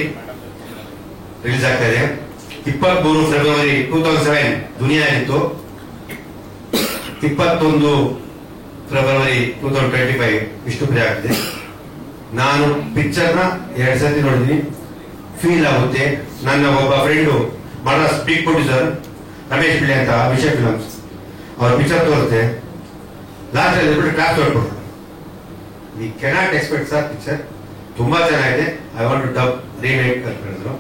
ರಿಲೀಸ್ ಆಗ್ತಾ ಇದೆ. 23 ಫೆಬ್ರವರಿ 2007 ದುನಿಯಾ ಆಗಿತ್ತು. 21 ಫೆಬ್ರವರಿ 2025 ವಿಷ್ಣುಪ್ರಿಯ ಆಗಿದೆ. ನಾನು ಪಿಕ್ಚರ್ ನ 2 ಸತಿ ನೋಡಿದೀನಿ. ಫೀಲ್ ಆಗುತ್ತೆ. ನನ್ನ ಒಬ್ಬ friend Madras big producer Ramesh Pillai ಅಂತ ವಿಷಯ ಫಿಲಮ್ಸ್, ಅವ್ರ ಪಿಕ್ಚರ್ ತೋರುತ್ತೆ. ಲಾಸ್ಟ್ ಅಲ್ಲಿ ಬಿಟ್ಟು ಕ್ಲಾಸ್ ಹೊರಟ್ಬಿಟ್ರು. We cannot expect sir picture ತುಂಬಾ ಚೆನ್ನಾಗಿದೆ, I want to dub remake ಅಂತ ಹೇಳಿದ್ರು.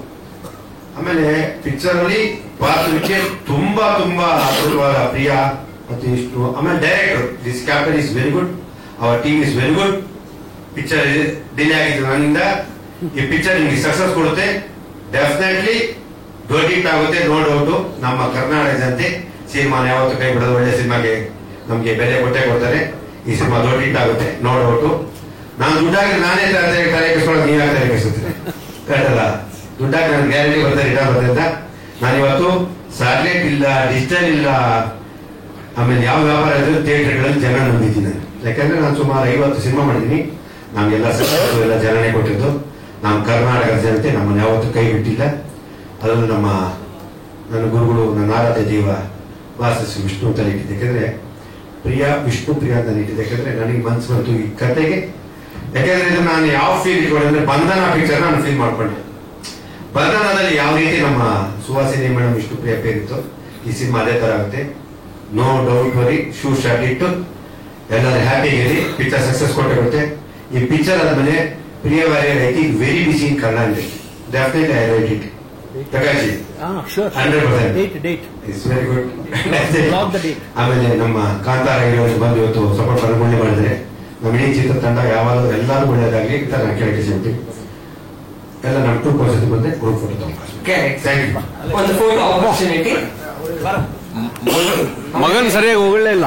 ಆಮೇಲೆ ಪಿಕ್ಚರ್ ಅಲ್ಲಿ ಪಾತ್ರಕ್ಕೆ ತುಂಬಾ ತುಂಬಾ ಅದ್ಭುತವಾದ ಪ್ರಿಯಾ ಮತ್ತು ಇಷ್ಟು. ಆಮೇಲೆ director this captain is very good, our team is very good. Picture delay ಆಗಿತ್ತು ನನ್ನಿಂದ. ಈ ಪಿಕ್ಚರ್ ನಿಮ್ಗೆ ಸಕ್ಸಸ್ ಕೊಡುತ್ತೆ, ಡೆಫಿನೆಟ್ಲಿ ದೊಡ್ಡ ಹಿಟ್ ಆಗುತ್ತೆ. No doubt. ನಮ್ಮ ಕರ್ನಾಟಕ ಜನತೆ ಸಿನಿಮಾನ ಯಾವತ್ತು ಕೈ ಬಿಡೋದು. ಒಳ್ಳೆ ಸಿನಿಮಾಗೆ ನಮ್ಗೆ ಬೆಲೆ ಕೊಟ್ಟೆ ಕೊಡ್ತಾರೆ. ಈ ಸಿನಿಮಾ ದೊಡ್ಡ ಹಿಟ್ ಆಗುತ್ತೆ, ನೋ ಡೌಟ್. ನಾನು ದುಡ್ಡಾಗಿ ನಾನೇ ತಲೆ ಕೆಡಿಸ್ಕೊಳ್ಳೋದು, ನೀವೇ ತಲೆ ಕೆಡಿಸುತ್ತೀನಿ ಕರೆಕ್ಟಲ್ಲ. ದುಡ್ಡಾಗಿ ನನ್ ಗ್ಯಾರಂಟಿ ಬರ್ತಾರೆ, ರಿಟರ್ನ್ ಬರುತ್ತೆ ಅಂತ. ನಾನಿವತ್ತು ಸ್ಯಾಟಲೈಟ್ ಇಲ್ಲ, ಡಿಜಿಟಲ್ ಇಲ್ಲ, ಆಮೇಲೆ ಯಾವ ವ್ಯಾಪಾರ ಇದ್ರೆ ಥಿಯೇಟರ್ಗಳಲ್ಲಿ ಜನ ನಂಬಿದ್ದೀನಿ. ಯಾಕಂದ್ರೆ ನಾನು ಸುಮಾರು 50 ಸಿನಿಮಾ ಮಾಡಿದ್ದೀನಿ. ನಮ್ಗೆಲ್ಲ ಸಕ್ಸಸ್ ಎಲ್ಲ ಜನನೇ ಕೊಟ್ಟಿದ್ದು. ನಮ್ಮ ಕರ್ನಾಟಕದ ಜನತೆ ನಮ್ಮನ್ನು ಯಾವತ್ತೂ ಕೈ ಬಿಟ್ಟಿಲ್ಲ. ಅದರಲ್ಲೂ ನನ್ನ ಗುರುಗಳು, ನನ್ನ ಆರಾಧ್ಯ ದೈವ ವಾಸಸ್ ವಿಷ್ಣು ಅಂತ ಇಟ್ಟಿದ್ದೆ. ಯಾಕಂದ್ರೆ ವಿಷ್ಣುಪ್ರಿಯ ಅಂತ ಇಟ್ಟಿದ್ದೆ. ಯಾಕಂದ್ರೆ ನನಗೆ ಮನ್ಸು ಬಂತು ಈ ಕತೆಗೆ. ಯಾಕಂದ್ರೆ ಇದು ನಾನು ಯಾವ ಫೀಲ್ ಇಟ್ಕೊಂಡೆ, ಬಂಧನ ಪಿಕ್ಚರ್ ನಾನು ಫೀಲ್ ಮಾಡ್ಕೊಂಡೆ. ಬಂಧನದಲ್ಲಿ ಯಾವ ರೀತಿ ನಮ್ಮ ಸುಹಾಸಿನಿ ಮೇಡಮ್ ವಿಷ್ಣುಪ್ರಿಯ പേരിತ್ತು, ಈ ಸಿನಿಮಾ ಅದೇ ತರ ಆಗುತ್ತೆ. No doubt worry. ಶೂ ಶಾಟ್ ಇಟ್ಟು ಎಲ್ಲರೂ ಹ್ಯಾಪಿ ಇರಿ. ಪಿಕ್ಚರ್ ಸಕ್ಸಸ್ ಕೊಟ್ಟೆ ಕೊಡುತ್ತೆ. ಈ ಪಿಕ್ಚರ್ ಆದ್ಮೇಲೆ Priya Warrier I think very busy in Kannada industry. Definitely I write it. Prakash 100% it's very good. ಆಮೇಲೆ ನಮ್ಮ ಕಾಂತಾರ ಹೀರೋಸ್ ಬಂದು ಇವತ್ತು ಸಪೋರ್ಟ್ ಒಳ್ಳೆ ಮಾಡಿದ್ರೆ ನಮ್ಮ ಇಡೀ ಚಿತ್ರತಂಡ ಯಾವಾಗಲೂ ಎಲ್ಲರೂ ಒಳ್ಳೆಯದಾಗಲಿ ಅಂತ ನಾನು ಕೇಳ್ತೀನಿ. ಎಲ್ಲ ನಮ್ಮ 2% ಬಂದೆ ಗ್ರೂಪ್ ಫೋಟೋ ತಗೊಂಡು. ಒಂದು ಫೋಟೋ ಆಪರ್ಚುನಿಟಿ. ಮಗನ್ ಸರಿಯಾಗಿ ಹೋಗಲೇ ಇಲ್ಲ.